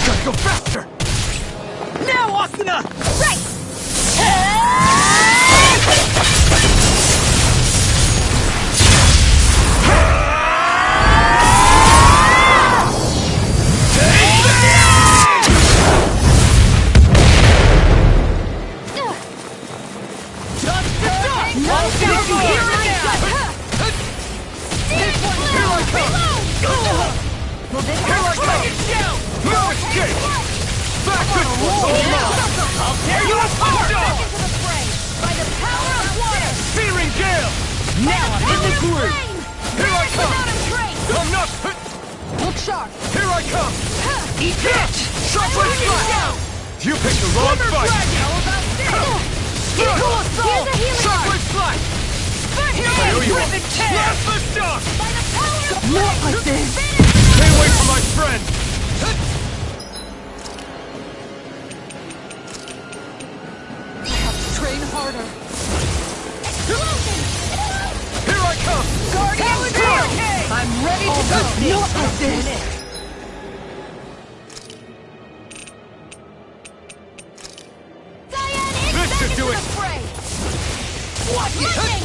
Speaker 3: Gotta go faster!
Speaker 5: Now, Asuna!
Speaker 6: Right!
Speaker 5: Now I'm in the groove!
Speaker 3: Here I come! I'm not...
Speaker 5: Look sharp!
Speaker 3: Here I come!
Speaker 5: Eat this!
Speaker 3: Shockwave slash! You picked the wrong fight!
Speaker 5: How about this? Eagle Assault!
Speaker 3: Shockwave slash!
Speaker 5: Here you are!
Speaker 3: Plasma shock!
Speaker 5: Not like this!
Speaker 3: Stay away from my friend!
Speaker 5: I have to train harder.
Speaker 3: Here I come!
Speaker 5: Guardian Hurricane! I'm ready to go! Not like this!
Speaker 3: This should do it!
Speaker 5: Watch it!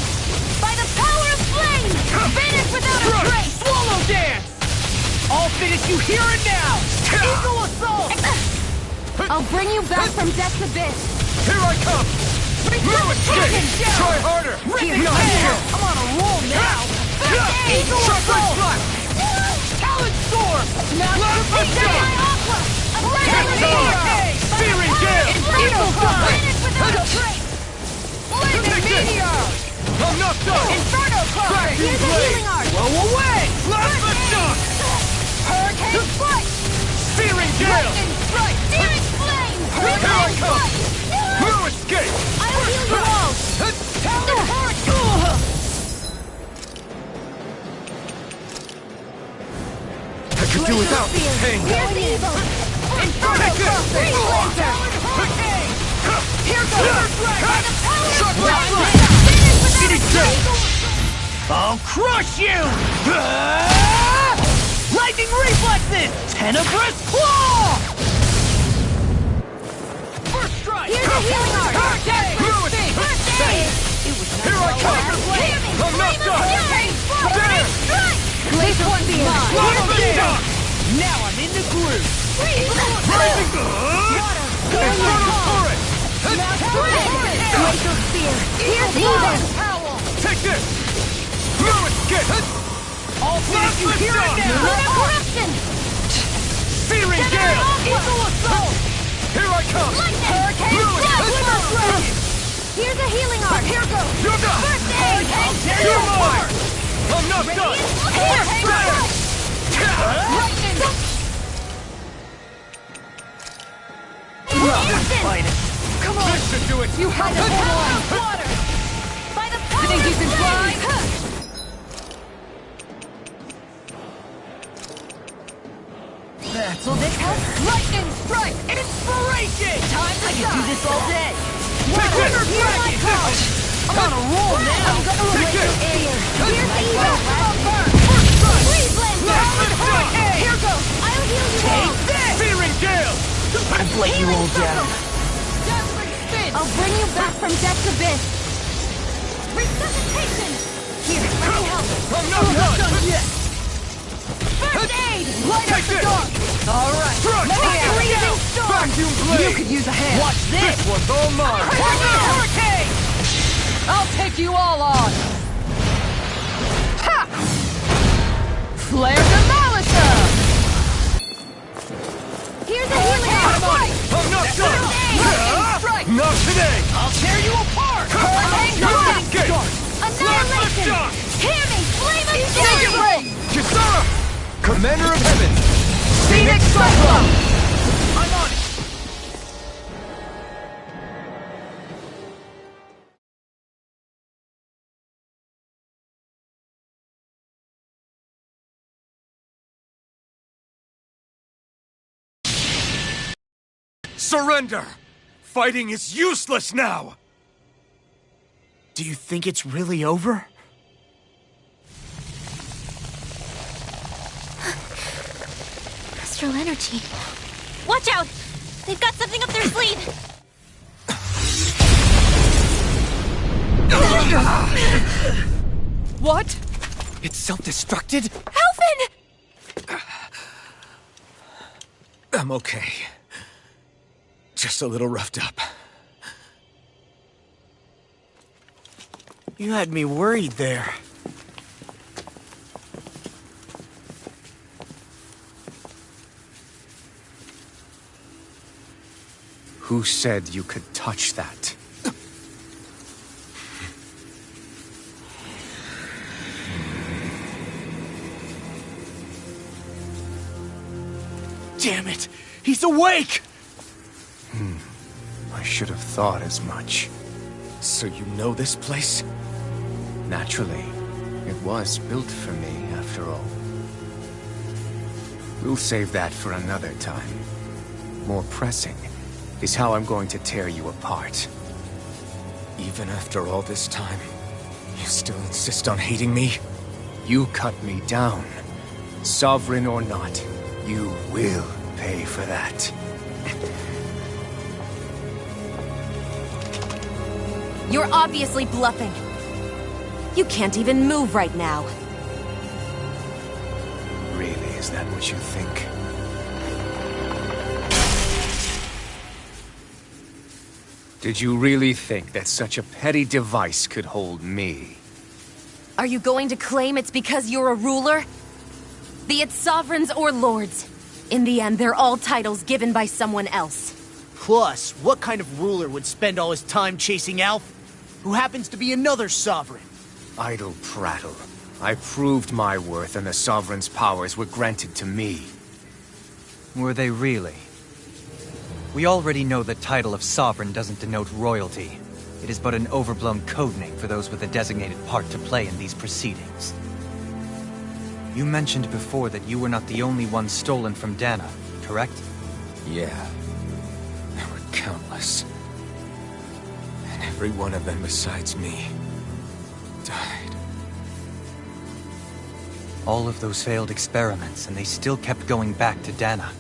Speaker 6: By the power of flame! Vanish without a trace!
Speaker 5: Swallow Dance! I'll finish you here and now! Eagle Assault!
Speaker 6: I'll bring you back from death's abyss!
Speaker 3: Here I come! No escape! Try harder!
Speaker 5: Ripping Tail! I'm on a roll now! Eagle
Speaker 3: Shockwave
Speaker 5: Assault!
Speaker 3: slash!
Speaker 5: Talon Storm!
Speaker 3: Plasma shock!
Speaker 5: Flaming Meteor!
Speaker 3: Searing gale!
Speaker 5: Eagle Dive!
Speaker 8: Plasma shock!
Speaker 9: Hurricane strike!
Speaker 8: Searing gale!
Speaker 9: Lightning strike! Searing flame!
Speaker 8: Here I
Speaker 9: Hurricane
Speaker 8: come!
Speaker 9: strike!
Speaker 8: Blue escape!
Speaker 9: I'll heal you all!
Speaker 3: I could do without this pain.
Speaker 9: Here's evil! Inferno Freeze Laser! Here goes! By the power of
Speaker 1: Finish I'll crush you! Lightning reflexes! Tenebrous claw! First strike!
Speaker 9: Here's a healing art!
Speaker 8: Blue escape!
Speaker 9: First aid!
Speaker 8: Here I come! I'm not done! There!
Speaker 9: Glacial Spear!
Speaker 8: Plasma shock!
Speaker 1: Now I'm in the groove!
Speaker 8: Rising! Inferno turret!
Speaker 9: Glacial Spear! Here's evil!
Speaker 8: Take this! Blue escape!
Speaker 1: I'll finish you here and now!
Speaker 9: Lunar Corruption!
Speaker 8: Searing gale!
Speaker 9: Evil Assault!
Speaker 8: Here I come!
Speaker 9: Lightning! Hurricane Blast! Here's a healing art! Here goes!
Speaker 8: You're done!
Speaker 9: First aid!
Speaker 8: You're mine! I'm not done!
Speaker 9: Here! Lightning!
Speaker 8: Come on! This should do it!
Speaker 9: You had to hold on! Water! By the power
Speaker 5: Think you can
Speaker 9: of
Speaker 5: fly?
Speaker 1: That's all this has.
Speaker 9: Lightning strike!
Speaker 1: Inspiration! Time to do this all day!
Speaker 8: Take this!
Speaker 9: Hear my call!
Speaker 1: I'm on a roll now!
Speaker 9: I'm gonna
Speaker 8: Take
Speaker 9: erase
Speaker 8: this!
Speaker 9: your air! Here's evil!
Speaker 8: First strike!
Speaker 9: Freeze Laser!
Speaker 8: Plasma shock!
Speaker 9: Here goes! I'll heal you all!
Speaker 8: Searing gale!
Speaker 1: I've let you all down.
Speaker 9: I'll bring you back from death's abyss! Resuscitation! Here, let me help!
Speaker 8: I'm not done!
Speaker 1: yet!
Speaker 9: First aid! Light up
Speaker 8: Take
Speaker 9: the
Speaker 8: this!
Speaker 9: dark!
Speaker 1: Alright!
Speaker 8: Thrust!
Speaker 9: Freezing storm!
Speaker 8: Vacuum blade!
Speaker 5: You could use a hand.
Speaker 1: Watch this!
Speaker 8: This one's all mine!
Speaker 1: Hurricane!
Speaker 5: I'll take you all on. Ha! Flare Demolisher!
Speaker 9: Here's a healing art!
Speaker 8: I'm not done!
Speaker 9: Strike!
Speaker 8: Not today!
Speaker 1: I'll tear you apart!
Speaker 8: Blue escape!
Speaker 9: Annihilation!
Speaker 8: shock!
Speaker 9: Hear me! Flame of death!
Speaker 8: Kisara! Commander of Heaven!
Speaker 1: Phoenix Cyclone! I'm on it!
Speaker 8: Surrender! Fighting is useless now!
Speaker 1: Do you think it's really over?
Speaker 6: Astral energy. Watch out! They've got something up their sleeve!
Speaker 5: What?
Speaker 3: It's self-destructed?
Speaker 6: Alvin!
Speaker 3: I'm okay. Just a little roughed up.
Speaker 1: You had me worried there.
Speaker 8: Who said you could touch that?
Speaker 1: Damn it! He's awake!
Speaker 8: I should have thought as much.
Speaker 3: So you know this place?
Speaker 8: Naturally. It was built for me, after all. We'll save that for another time. More pressing is how I'm going to tear you apart.
Speaker 3: Even after all this time, you still insist on hating me?
Speaker 8: You cut me down. Sovereign or not, you will pay for that.
Speaker 2: You're obviously bluffing. You can't even move right now.
Speaker 8: Really, is that what you think? Did you really think that such a petty device could hold me?
Speaker 2: Are you going to claim it's because you're a ruler? Be it sovereigns or lords. In the end, they're all titles given by someone else.
Speaker 1: Plus, what kind of ruler would spend all his time chasing Alf, who happens to be another sovereign?
Speaker 8: Idle prattle. I proved my worth and the Sovereign's powers were granted to me.
Speaker 4: Were they really? We already know the title of Sovereign doesn't denote royalty. It is but an overblown codename for those with a designated part to play in these proceedings. You mentioned before that you were not the only one stolen from Dahna, correct?
Speaker 3: Yeah. There were countless. And every one of them besides me died.
Speaker 4: All of those failed experiments, and they still kept going back to Dahna.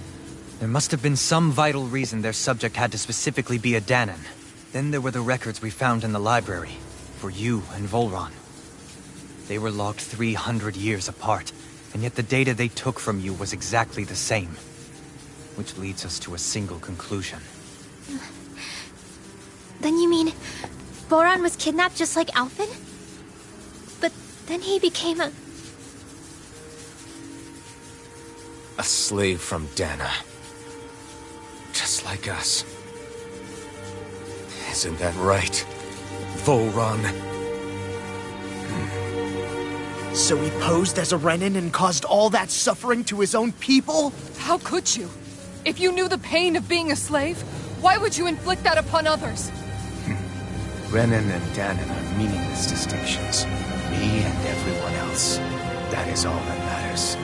Speaker 4: There must have been some vital reason their subject had to specifically be a Dahnan. Then there were the records we found in the library, for you and Volron. They were logged 300 years apart, and yet the data they took from you was exactly the same. Which leads us to a single conclusion.
Speaker 6: Then you mean Volron was kidnapped just like Alphen? But then he became a
Speaker 3: slave from Dahna. Just like us. Isn't that right, Volron?
Speaker 1: So he posed as a Renan and caused all that suffering to his own people?
Speaker 5: How could you? If you knew the pain of being a slave, why would you inflict that upon others?
Speaker 8: Renan and Dahnan are meaningless distinctions. Me and everyone else. That is all that matters.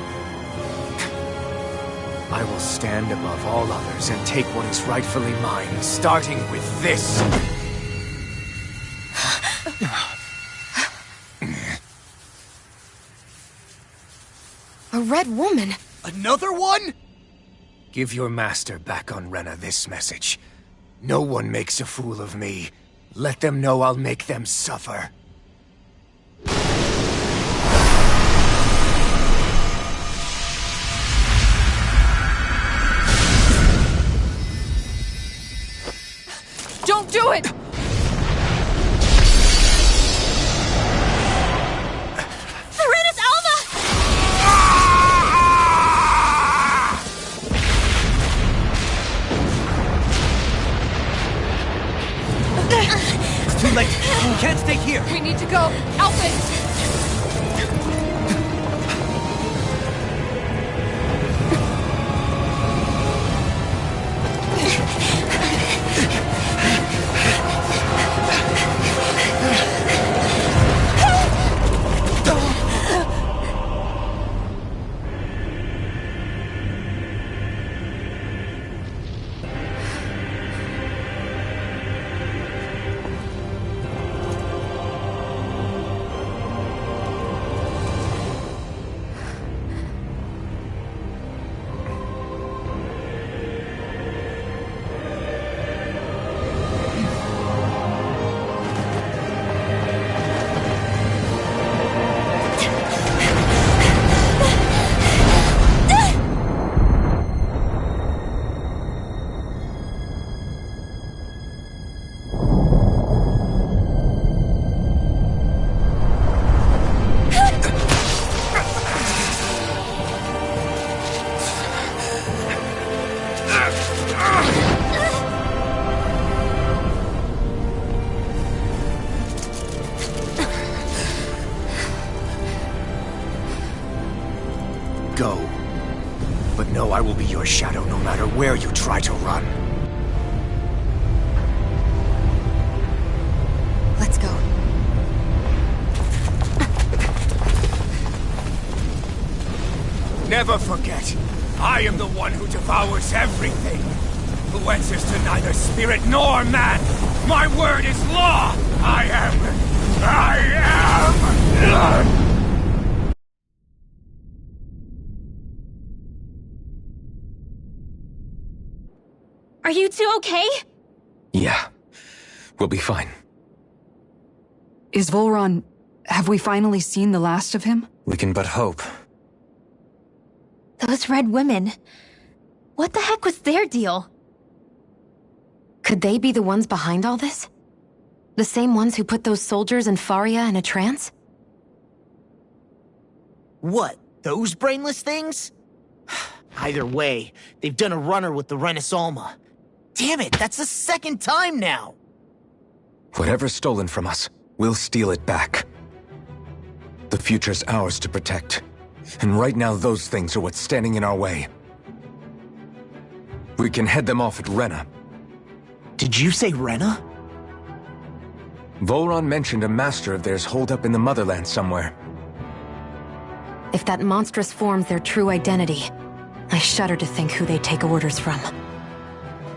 Speaker 8: I will stand above all others and take what is rightfully mine, starting with this.
Speaker 9: A red woman.
Speaker 1: Another one?
Speaker 8: Give your master back on Rena this message. No one makes a fool of me. Let them know I'll make them suffer.
Speaker 5: Don't do it!
Speaker 6: Serenus Alva!
Speaker 4: It's too late. You can't stay here.
Speaker 5: We need to go. Alphen!
Speaker 8: Go. But know I will be your shadow no matter where you try to run.
Speaker 9: Let's go.
Speaker 8: Never forget, I am the one who devours everything. Who answers to neither spirit nor man. My word is law! I am...
Speaker 6: Are you two okay?
Speaker 3: Yeah. We'll be fine.
Speaker 5: Is Volron... have we finally seen the last of him?
Speaker 4: We can but hope.
Speaker 6: Those red women. What the heck was their deal?
Speaker 7: Could they be the ones behind all this? The same ones who put those soldiers and Faria in a trance?
Speaker 1: What, those brainless things? Either way, they've done a runner with the Renus Alma. Damn it, that's the second time now!
Speaker 3: Whatever's stolen from us, we'll steal it back. The future's ours to protect. And right now, those things are what's standing in our way. We can head them off at Rena.
Speaker 1: Did you say Rena?
Speaker 3: Volron mentioned a master of theirs holed up in the motherland somewhere.
Speaker 7: If that monstrous form's their true identity, I shudder to think who they take orders from.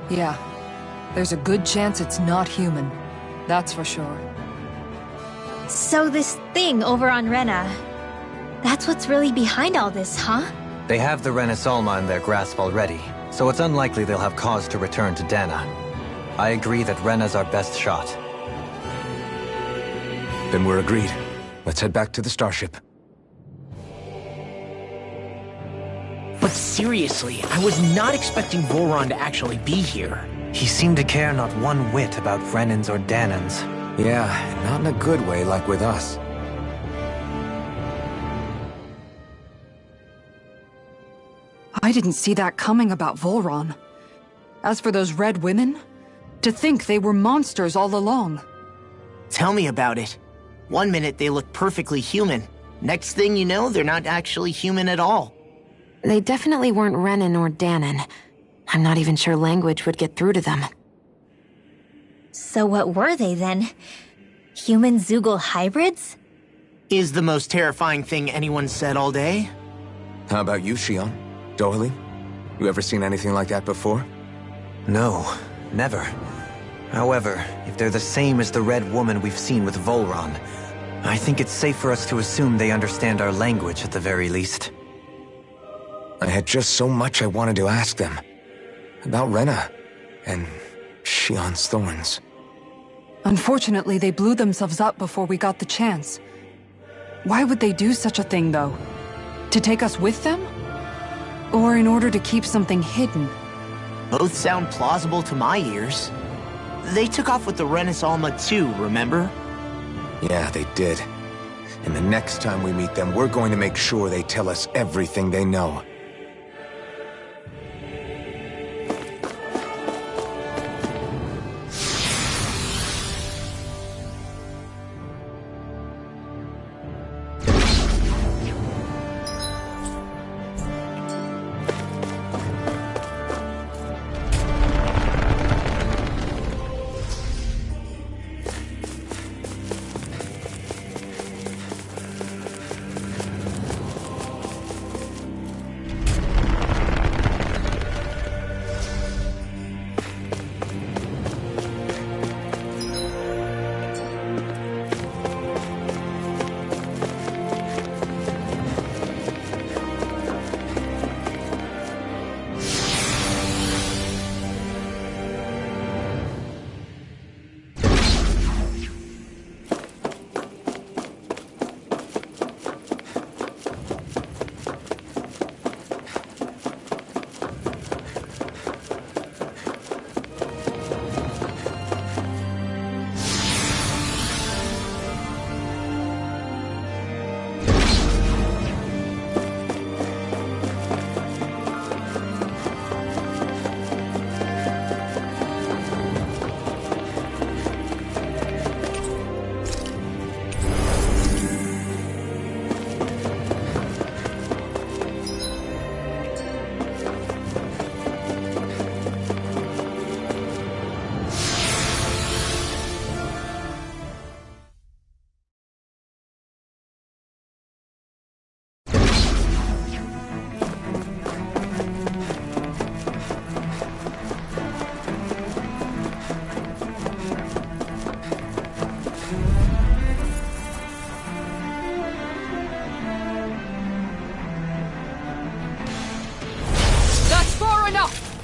Speaker 5: Yeah. There's a good chance it's not human. That's for sure.
Speaker 6: So this thing over on Rena, that's what's really behind all this, huh?
Speaker 4: They have the Renasalma in their grasp already, so it's unlikely they'll have cause to return to Dahna. I agree that Rena's our best shot.
Speaker 3: Then we're agreed. Let's head back to the starship.
Speaker 1: But seriously, I was not expecting Volron to actually be here.
Speaker 4: He seemed to care not one whit about Renans or Dahnans.
Speaker 3: Yeah, not in a good way like with us.
Speaker 5: I didn't see that coming about Volron. As for those red women, to think they were monsters all along.
Speaker 1: Tell me about it. One minute they look perfectly human. Next thing you know, they're not actually human at all.
Speaker 7: They definitely weren't Renan or Dahnan. I'm not even sure language would get through to them.
Speaker 6: So what were they then? Human Zoogle hybrids?
Speaker 1: Is the most terrifying thing anyone said all day?
Speaker 3: How about you, Shion? Dohalie? You ever seen anything like that before?
Speaker 4: No, never. However, if they're the same as the red woman we've seen with Volron, I think it's safe for us to assume they understand our language at the very least.
Speaker 3: I had just so much I wanted to ask them. About Rena, and Shion's thorns.
Speaker 5: Unfortunately, they blew themselves up before we got the chance. Why would they do such a thing, though? To take us with them? Or in order to keep something hidden?
Speaker 1: Both sound plausible to my ears. They took off with the Renasalma too, remember?
Speaker 3: Yeah, they did. And the next time we meet them, we're going to make sure they tell us everything they know.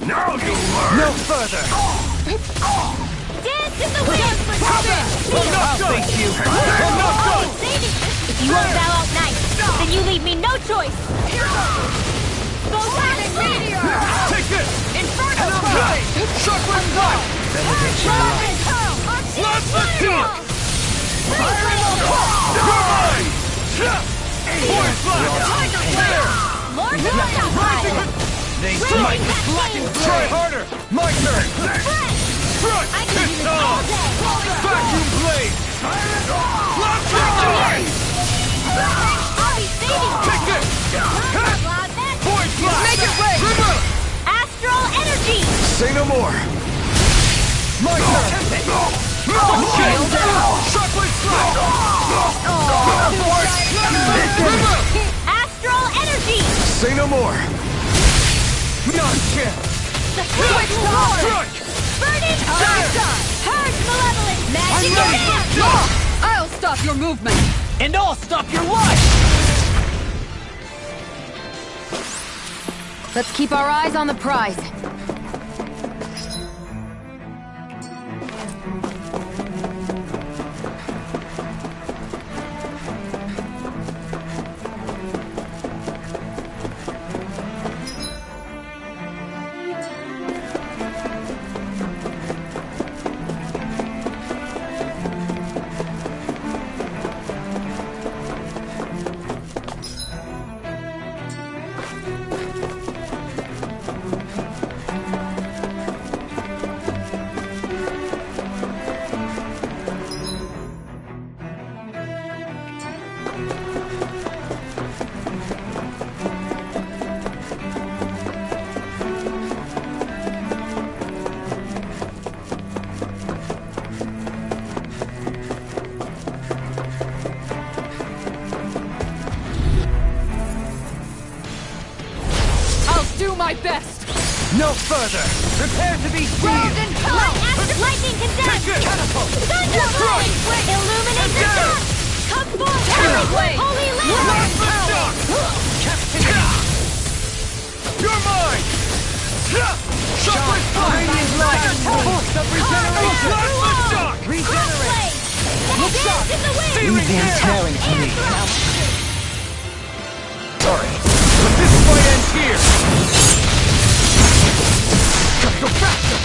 Speaker 8: Now you learn!
Speaker 4: No further!
Speaker 6: Dance in the wind!
Speaker 4: Thank you!
Speaker 6: If you won't bow out nice, then you leave me no choice! Go past meteor!
Speaker 8: Take this!
Speaker 6: Inferno!
Speaker 8: Chakra Flash! Blast the team! You're mine! Void Flash!
Speaker 6: Tiger Flare! Lord Stockpile!
Speaker 4: They strike!
Speaker 8: Try harder! My turn! Front!
Speaker 6: I can
Speaker 8: It's
Speaker 6: do this all
Speaker 8: on!
Speaker 6: day!
Speaker 8: Vacuum Blade! Blast the
Speaker 3: Say no more!
Speaker 10: My turn! Shield down! Shockwave strike!
Speaker 6: Astral energy!
Speaker 3: Say no more!
Speaker 10: Not chance!
Speaker 6: Switch forward! Burning sunshine! Purge malevolence! Magic advance!
Speaker 5: I'll stop your movement!
Speaker 10: And I'll stop your life!
Speaker 9: Let's keep our eyes on the prize.
Speaker 5: Do my best!
Speaker 10: No further! Prepare to be seen!
Speaker 6: Lightning condemned!
Speaker 10: Catapult!
Speaker 6: Thunderblade! Illuminate the dark! Come forth!
Speaker 5: Terrorblade!
Speaker 6: Holy Land!
Speaker 10: Last the shock! Captivity! You're mine! Shockwave strike! Radiant light! Force of regeneration! Last the shock!
Speaker 6: Regenerate!
Speaker 10: Look shot!
Speaker 6: Leave
Speaker 10: them tearing to me! Sorry, but this fight ends here! Go faster!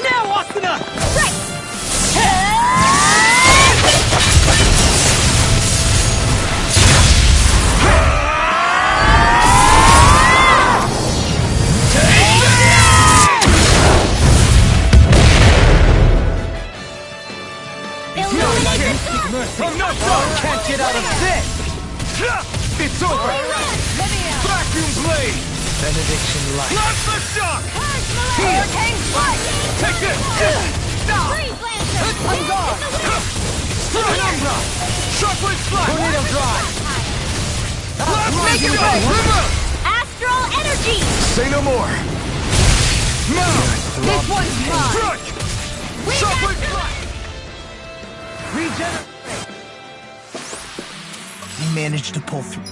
Speaker 10: Now, Asuna!
Speaker 6: Right!
Speaker 10: I'm not done! Can't get out of this! It's over! Vacuum blade! Benediction light! Blast the shock! Heal! Take this! Stop! On guard! Penumbra! Shockwave strike! Tornado drive! Make it away!
Speaker 6: Astral energy!
Speaker 3: Say no more!
Speaker 10: Mount!
Speaker 5: This one's mine!
Speaker 10: Strike! Shockwave strike! Regenerate!
Speaker 1: You managed to pull through.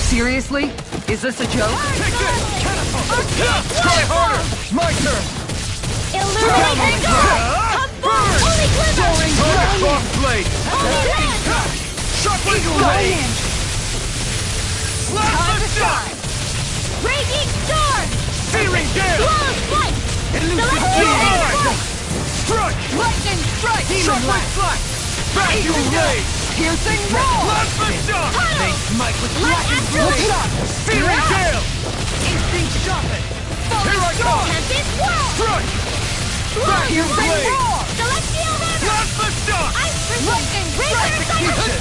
Speaker 5: Seriously? Is this a joke?
Speaker 10: Take this! Catapult! Try harder! My turn!
Speaker 6: Illuminate the dark! Come forth! Holy glimmer!
Speaker 10: Soaring Frost blade!
Speaker 6: Holy Land!
Speaker 10: Shockwave blade! Blast the shock!
Speaker 6: Raging storm!
Speaker 10: Searing gale!
Speaker 6: Flawless flight!
Speaker 10: Celestial line! Struck!
Speaker 5: Lightning strike!
Speaker 10: Shockwave flash! Vacuum blade!
Speaker 5: Piercing roar!
Speaker 10: Blast the shock!
Speaker 5: They smite with
Speaker 6: Light
Speaker 5: lightning
Speaker 6: astral
Speaker 5: blade!
Speaker 10: Searing gale!
Speaker 5: Instinct sharpen!
Speaker 10: Here I come!
Speaker 6: Tempest whirl!
Speaker 10: Struck! Vacuum
Speaker 5: Piercing
Speaker 10: blade!
Speaker 5: roar!
Speaker 6: Celestial hammer!
Speaker 10: Blast the shock!
Speaker 6: Ice crystal!
Speaker 5: Lightning
Speaker 6: Razor
Speaker 10: Execution!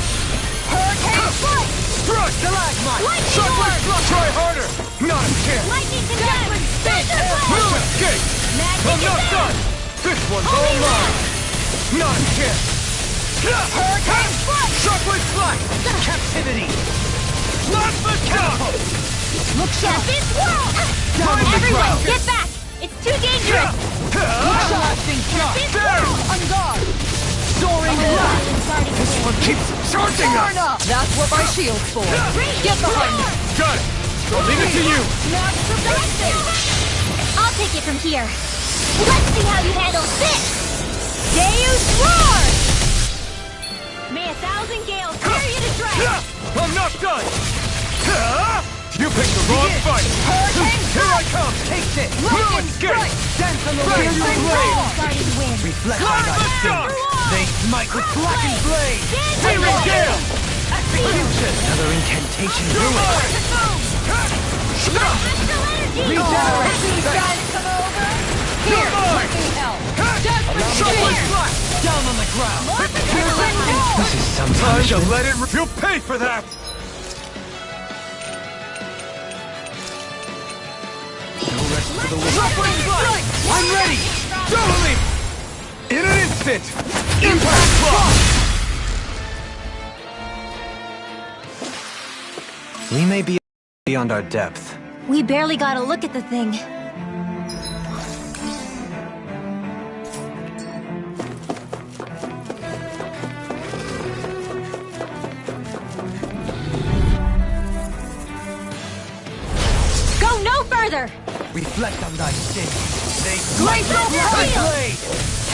Speaker 6: Hurricane flight!
Speaker 10: Struck!
Speaker 5: Stalagmite!
Speaker 6: Lightning
Speaker 10: Shockwave
Speaker 6: orb!
Speaker 10: flash! Try harder! Not a chance!
Speaker 6: Lightning condemned! Thunder
Speaker 10: No
Speaker 6: blast!
Speaker 10: escape!
Speaker 6: Magic
Speaker 10: I'm not
Speaker 6: advance!
Speaker 10: done! This one's all
Speaker 6: Holy
Speaker 10: mine! Not a chance!
Speaker 6: Hurricane flight!
Speaker 10: Shockwave flash! Captivity! Blast the shock!
Speaker 5: Look sharp!
Speaker 6: Tempest whirl!
Speaker 10: Down on the
Speaker 6: Everyone,
Speaker 10: ground!
Speaker 6: get back! It's too dangerous!
Speaker 5: Blasting shock!
Speaker 6: Tempest whirl!
Speaker 5: On guard!
Speaker 10: Soaring blast! This one keeps charging
Speaker 5: Fair
Speaker 10: us!
Speaker 5: enough! That's what my shield's for! Get behind me!
Speaker 10: Got it! I'll leave it to you!
Speaker 6: Not selected! I'll take it from here. Let's see how you handle this! Deus Roar! May 1,000 gales tear you to shreds!
Speaker 10: I'm not done! You picked the wrong fight! Here I come!
Speaker 4: Take this!
Speaker 10: Moon Gate!
Speaker 4: Dance on the
Speaker 10: Fire
Speaker 4: wings!
Speaker 10: your blade!
Speaker 6: Guarding wind.
Speaker 4: Reflect on
Speaker 10: Climb
Speaker 4: thy
Speaker 10: the
Speaker 4: sin!
Speaker 10: shock!
Speaker 4: They smite with blackened blade!
Speaker 10: Searing Gale!
Speaker 4: Execution! Another incantation ruined!
Speaker 10: Regenerate!
Speaker 9: Here, let me help.
Speaker 4: Down on the ground! This is some
Speaker 10: I shall
Speaker 4: punishment.
Speaker 10: let it... You'll pay for that!
Speaker 4: No rest for the wicked.
Speaker 10: I'm ready! Totally! In an instant! Impact block!
Speaker 4: We may be beyond our depth.
Speaker 6: We barely got a look at the thing. Go no further!
Speaker 4: Reflect on thy sin. They
Speaker 6: Great
Speaker 4: blade!
Speaker 6: blade!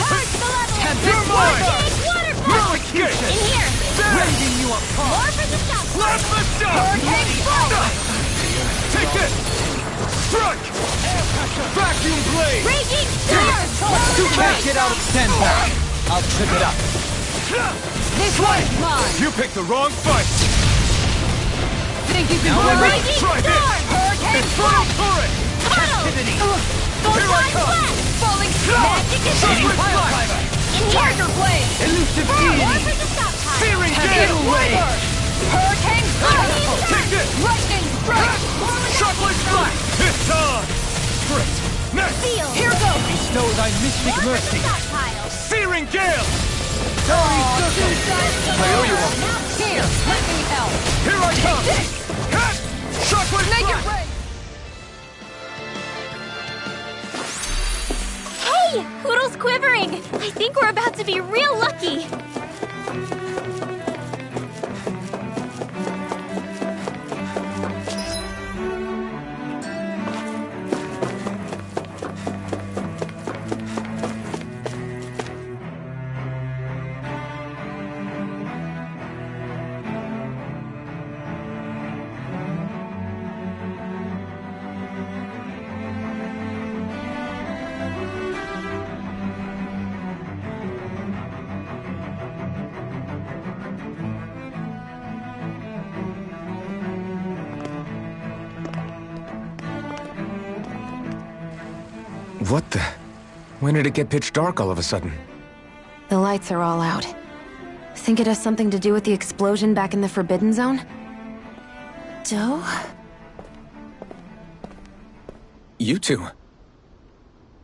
Speaker 6: Purge the level!
Speaker 10: You're mine!
Speaker 6: Water punch!
Speaker 10: Execution!
Speaker 6: In here!
Speaker 4: Rending you apart!
Speaker 6: More for the stop!
Speaker 10: Let the shot! Take this! Strike! Vacuum blade!
Speaker 6: Raging Storm!
Speaker 4: You can't get out of sandbag! I'll trip it up.
Speaker 9: This one's mine.
Speaker 10: You picked the wrong fight!
Speaker 9: Think you can
Speaker 10: Now I'm
Speaker 9: do
Speaker 10: ready!
Speaker 9: it?
Speaker 10: Try this!
Speaker 9: Hurricane
Speaker 10: Infernal turret!
Speaker 4: Activity!
Speaker 10: Here I come!
Speaker 9: Falling
Speaker 6: Magic is
Speaker 10: Shockwave
Speaker 6: in
Speaker 10: slash!
Speaker 6: here!
Speaker 9: Tiger blade.
Speaker 4: Elusive
Speaker 6: More
Speaker 4: deity!
Speaker 6: for the stop time!
Speaker 10: Searing
Speaker 4: Get
Speaker 10: gale!
Speaker 4: away!
Speaker 9: Hurricane blade.
Speaker 10: Take this!
Speaker 9: Lightning strike.
Speaker 10: Shockwave slash! It's on! Great! Next!
Speaker 6: Feel!
Speaker 9: Here goes.
Speaker 4: Bestow thy mystic
Speaker 6: More for
Speaker 4: mercy!
Speaker 6: the stop pile!
Speaker 10: Searing gale!
Speaker 9: Two sides to
Speaker 10: I owe you one.
Speaker 9: Here, let me help.
Speaker 10: Here I come! Cut! Shockwave
Speaker 9: Make it
Speaker 10: slash!
Speaker 9: rain.
Speaker 6: Hey! Poodle's quivering! I think we're about to be real lucky!
Speaker 3: What the? When did it get pitch dark all of a sudden?
Speaker 2: The lights are all out. Think it has something to do with the explosion back in the Forbidden Zone? Doe?
Speaker 3: You two.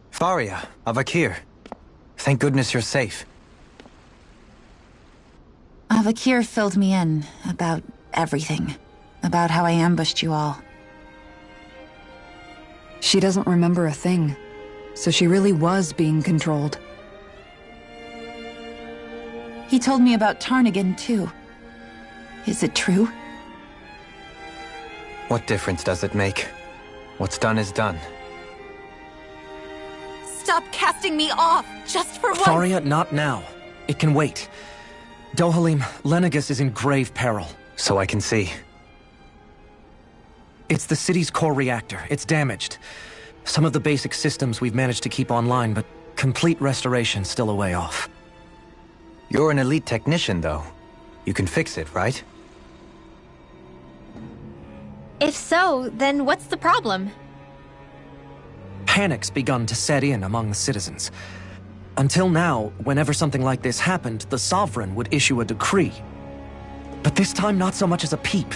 Speaker 4: Faria, Avakir. Thank goodness you're safe.
Speaker 11: Avakir filled me in about everything. About how I ambushed you all.
Speaker 5: She doesn't remember a thing. So she really was being controlled.
Speaker 11: He told me about Tarnigan, too. Is it true?
Speaker 4: What difference does it make? What's done is done.
Speaker 11: Stop casting me off, just for once!
Speaker 12: Faria, not now. It can wait. Dohalim, Lenegus is in grave peril.
Speaker 4: So I can see.
Speaker 12: It's the city's core reactor. It's damaged. Some of the basic systems we've managed to keep online, but complete restoration's still a way off.
Speaker 4: You're an elite technician, though. You can fix it, right?
Speaker 6: If so, then what's the problem?
Speaker 12: Panic's begun to set in among the citizens. Until now, whenever something like this happened, the Sovereign would issue a decree. But this time, not so much as a peep.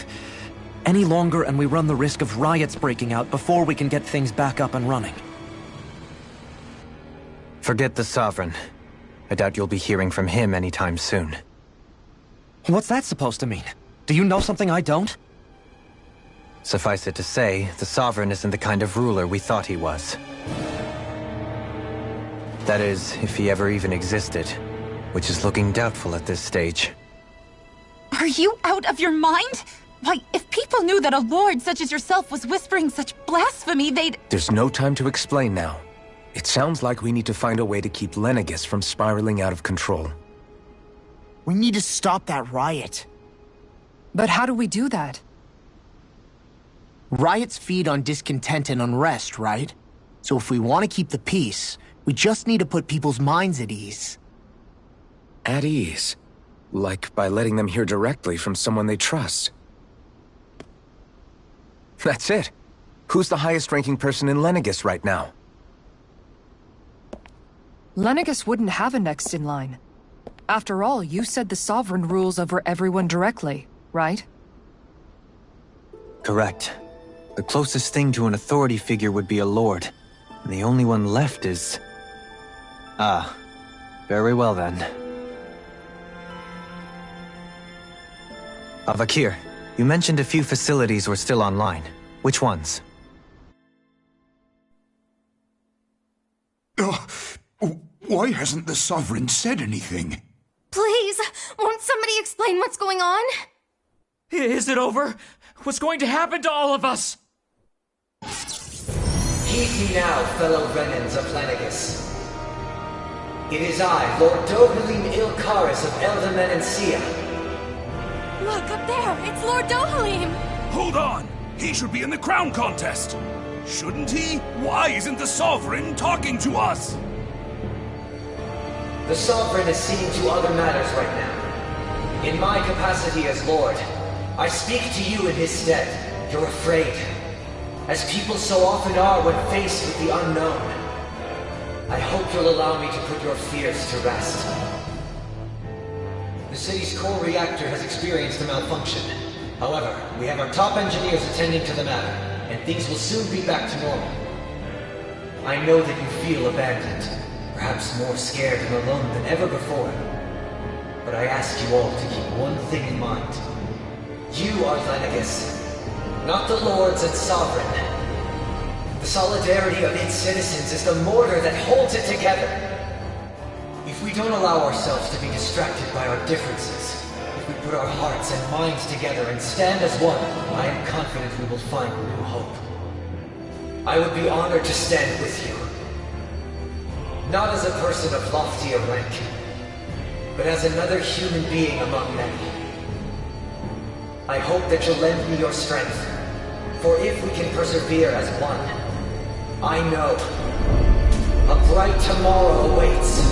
Speaker 12: Any longer, and we run the risk of riots breaking out before we can get things back up and running.
Speaker 4: Forget the Sovereign. I doubt you'll be hearing from him anytime soon.
Speaker 12: What's that supposed to mean? Do you know something I don't?
Speaker 4: Suffice it to say, the Sovereign isn't the kind of ruler we thought he was. That is, if he ever even existed, which is looking doubtful at this stage.
Speaker 11: Are you out of your mind? Why, if people knew that a lord such as yourself was whispering such blasphemy, they'd...
Speaker 3: There's no time to explain now. It sounds like we need to find a way to keep Lenegis from spiraling out of control.
Speaker 1: We need to stop that riot.
Speaker 5: But how do we do that?
Speaker 1: Riots feed on discontent and unrest, right? So if we want to keep the peace, we just need to put people's minds at ease.
Speaker 3: At ease? Like by letting them hear directly from someone they trust. That's it. Who's the highest-ranking person in Lenegis right now?
Speaker 5: Lenegis wouldn't have a next in line. After all, you said the Sovereign rules over everyone directly, right?
Speaker 4: Correct. The closest thing to an authority figure would be a lord, and the only one left is... Ah, very well then. Avakir, you mentioned a few facilities were still online. Which ones?
Speaker 13: Why hasn't the Sovereign said anything?
Speaker 7: Please, won't somebody explain what's going on?
Speaker 10: Is it over? What's going to happen to all of us?
Speaker 14: Heed me now, fellow Renans of Lenegis. It is I, Lord Dohalim Ilkaris of Eldaman and Sia.
Speaker 6: Look, up there! It's Lord Dohalim!
Speaker 15: Hold on! He should be in the crown contest! Shouldn't he? Why isn't the Sovereign talking to us?
Speaker 14: The Sovereign is seeing to other matters right now. In my capacity as Lord, I speak to you in his stead. You're afraid. As people so often are when faced with the unknown. I hope you'll allow me to put your fears to rest. The city's core reactor has experienced a malfunction. However, we have our top engineers attending to the matter, and things will soon be back to normal. I know that you feel abandoned, perhaps more scared and alone than ever before. But I ask you all to keep one thing in mind. You are Lenegis, not the Lords and Sovereign. The solidarity of its citizens is the mortar that holds it together. If we don't allow ourselves to be distracted by our differences, if we put our hearts and minds together and stand as one, I am confident we will find new hope. I would be honored to stand with you. Not as a person of loftier rank, but as another human being among many. I hope that you'll lend me your strength, for if we can persevere as one, I know a bright tomorrow awaits.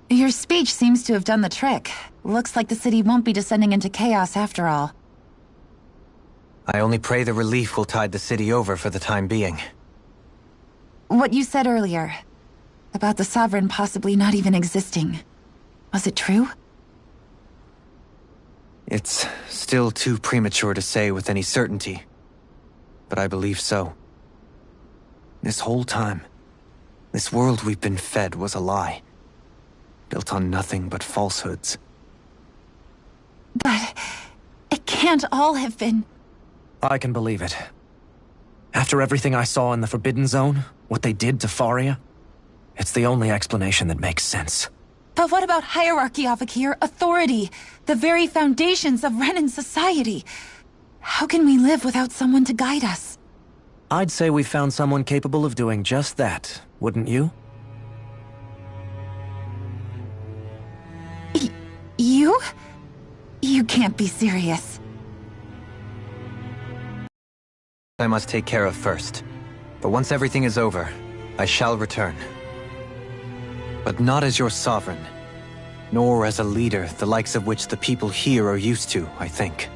Speaker 11: Your speech seems to have done the trick. Looks like the city won't be descending into chaos after all.
Speaker 4: I only pray the relief will tide the city over for the time being.
Speaker 11: What you said earlier, about the Sovereign possibly not even existing, was it true?
Speaker 4: It's still too premature to say with any certainty, but I believe so. This whole time, this world we've been fed was a lie, built on nothing but falsehoods.
Speaker 11: But it can't all have been...
Speaker 12: I can believe it. After everything I saw in the Forbidden Zone, what they did to Faria, it's the only explanation that makes sense.
Speaker 11: But what about hierarchy, Avakir? Authority? The very foundations of Renan society? How can we live without someone to guide us?
Speaker 12: I'd say we found someone capable of doing just that, wouldn't you?
Speaker 11: You? You can't be serious.
Speaker 4: I must take care of first. But once everything is over, I shall return. But not as your sovereign, nor as a leader the likes of which the people here are used to, I think.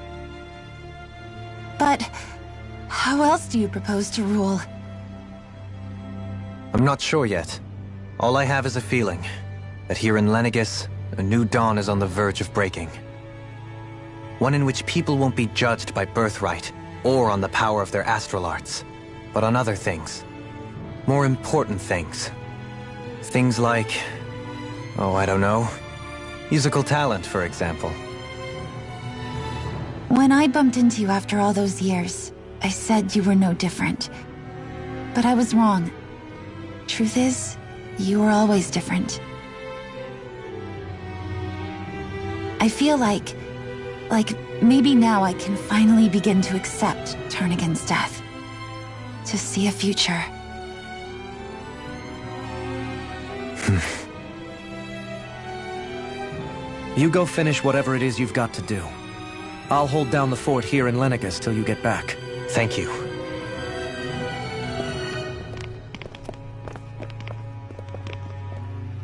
Speaker 11: But how else do you propose to rule?
Speaker 4: I'm not sure yet. All I have is a feeling that here in Lenegis, a new dawn is on the verge of breaking. One in which people won't be judged by birthright or on the power of their astral arts, but on other things. More important things. Things like, oh, I don't know, musical talent, for example.
Speaker 11: When I bumped into you after all those years, I said you were no different. But I was wrong. Truth is, you were always different. I feel like maybe now I can finally begin to accept Turnagain's death. To see a future.
Speaker 12: You go finish whatever it is you've got to do. I'll hold down the fort here in Lenegus till you get back.
Speaker 4: Thank you.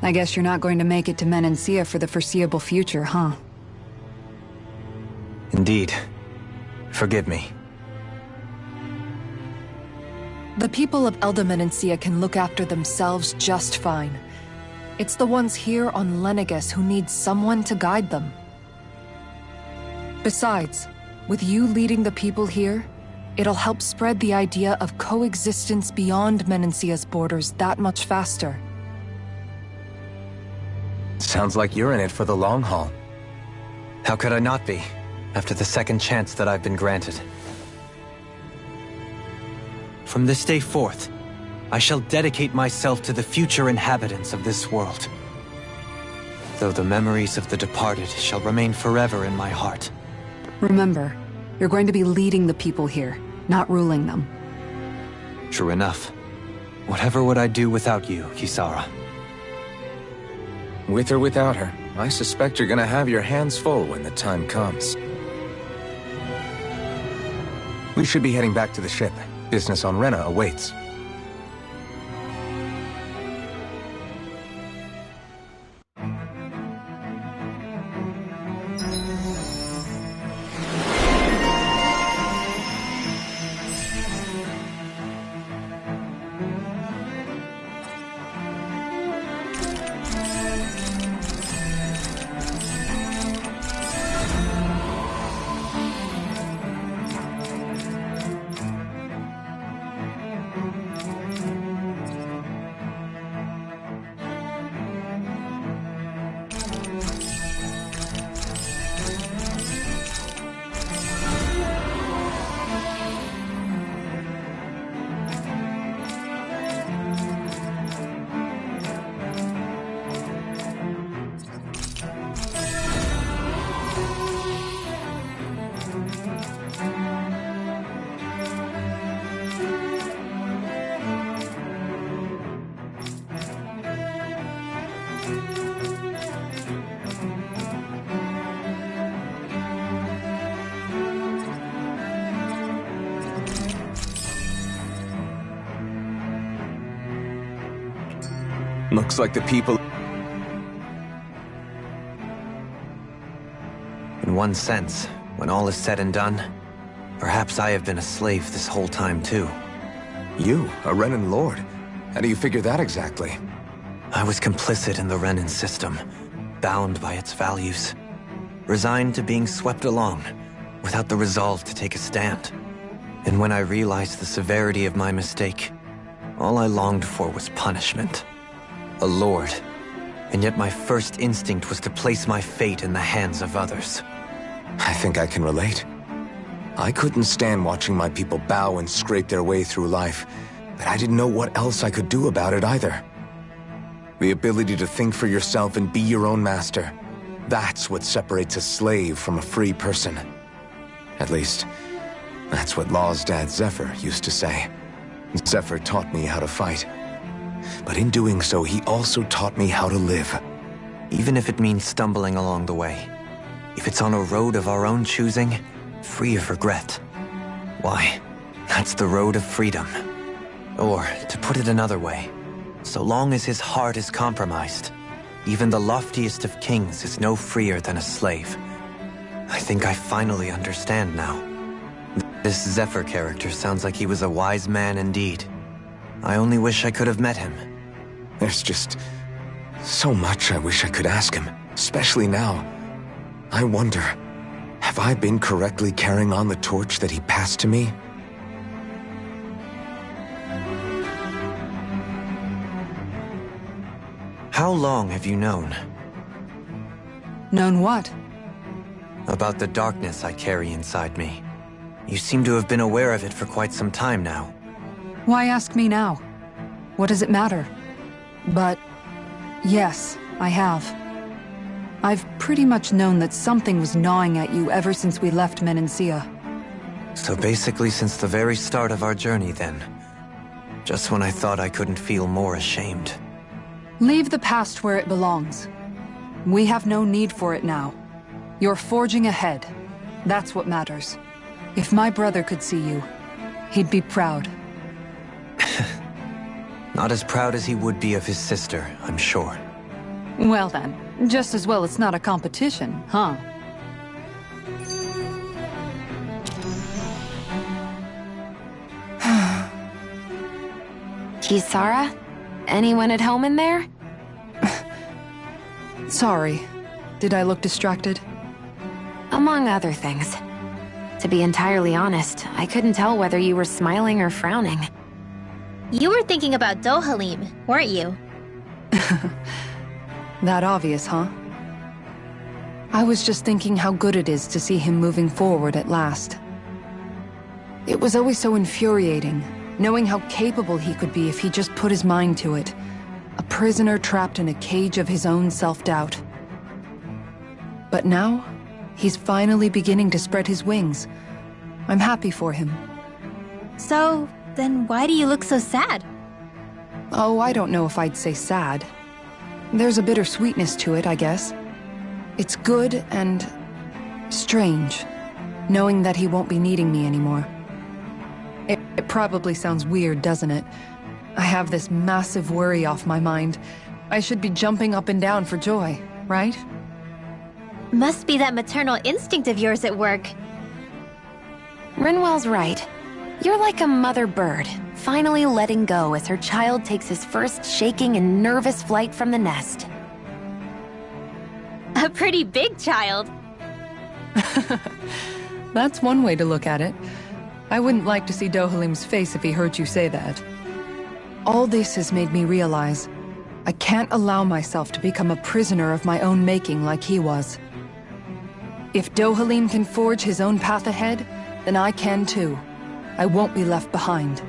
Speaker 5: I guess you're not going to make it to Menancia for the foreseeable future, huh?
Speaker 4: Indeed. Forgive me.
Speaker 16: The people of Elda Menancia can look after themselves just fine. It's the ones here on Lenegus who need someone to guide them. Besides, with you leading the people here, it'll help spread the idea of coexistence beyond Menancia's borders that much faster.
Speaker 3: Sounds like you're in it for the long haul.
Speaker 4: How could I not be, after the second chance that I've been granted? From this day forth, I shall dedicate myself to the future inhabitants of this world. Though the memories of the departed shall remain forever in my heart.
Speaker 5: Remember, you're going to be leading the people here, not ruling them.
Speaker 4: True enough. Whatever would I do without you, Kisara?
Speaker 3: With or without her, I suspect you're gonna have your hands full when the time comes. We should be heading back to the ship. Business on Rena awaits. Looks like the people...
Speaker 4: In one sense, when all is said and done, perhaps I have been a slave this whole time too.
Speaker 3: You, a Renan lord? How do you figure that exactly?
Speaker 4: I was complicit in the Renan system, bound by its values, resigned to being swept along, without the resolve to take a stand. And when I realized the severity of my mistake, all I longed for was punishment. A lord, and yet my first instinct was to place my fate in the hands of others.
Speaker 3: I think I can relate. I couldn't stand watching my people bow and scrape their way through life, but I didn't know what else I could do about it either. The ability to think for yourself and be your own master, that's what separates a slave from a free person. At least, that's what Law's dad Zephyr used to say. Zephyr taught me how to fight. But in doing so, he also taught me how to live.
Speaker 4: Even if it means stumbling along the way. If it's on a road of our own choosing, free of regret. Why, that's the road of freedom. Or, to put it another way, so long as his heart is compromised, even the loftiest of kings is no freer than a slave. I think I finally understand now. This Zephyr character sounds like he was a wise man indeed. I only wish I could have met him.
Speaker 3: There's just so much I wish I could ask him, especially now. I wonder, have I been correctly carrying on the torch that he passed to me?
Speaker 4: How long have you known?
Speaker 5: Known what?
Speaker 4: About the darkness I carry inside me. You seem to have been aware of it for quite some time now.
Speaker 5: Why ask me now? What does it matter? But yes, I have. I've pretty much known that something was gnawing at you ever since we left Menancia.
Speaker 4: So basically since the very start of our journey then. Just when I thought I couldn't feel more ashamed.
Speaker 5: Leave the past where it belongs. We have no need for it now. You're forging ahead. That's what matters. If my brother could see you, he'd be proud.
Speaker 4: Not as proud as he would be of his sister, I'm sure.
Speaker 5: Well then, just as well it's not a competition, huh?
Speaker 2: Kisara? Anyone at home in there?
Speaker 5: Sorry. Did I look distracted?
Speaker 2: Among other things. To be entirely honest, I couldn't tell whether you were smiling or frowning.
Speaker 6: You were thinking about Dohalim, weren't you?
Speaker 5: That obvious, huh? I was just thinking how good it is to see him moving forward at last. It was always so infuriating, knowing how capable he could be if he just put his mind to it. A prisoner trapped in a cage of his own self-doubt. But now, he's finally beginning to spread his wings. I'm happy for him.
Speaker 6: So, then why do you look so sad?
Speaker 5: Oh, I don't know if I'd say sad. There's a bittersweetness to it, I guess. It's good and strange, knowing that he won't be needing me anymore. It probably sounds weird, doesn't it? I have this massive worry off my mind. I should be jumping up and down for joy, right?
Speaker 6: Must be that maternal instinct of yours at work.
Speaker 2: Rinwell's right. You're like a mother bird, finally letting go as her child takes his first shaking and nervous flight from the nest.
Speaker 6: A pretty big child.
Speaker 5: That's one way to look at it. I wouldn't like to see Dohalim's face if he heard you say that. All this has made me realize I can't allow myself to become a prisoner of my own making like he was. If Dohalim can forge his own path ahead, then I can too. I won't be left behind.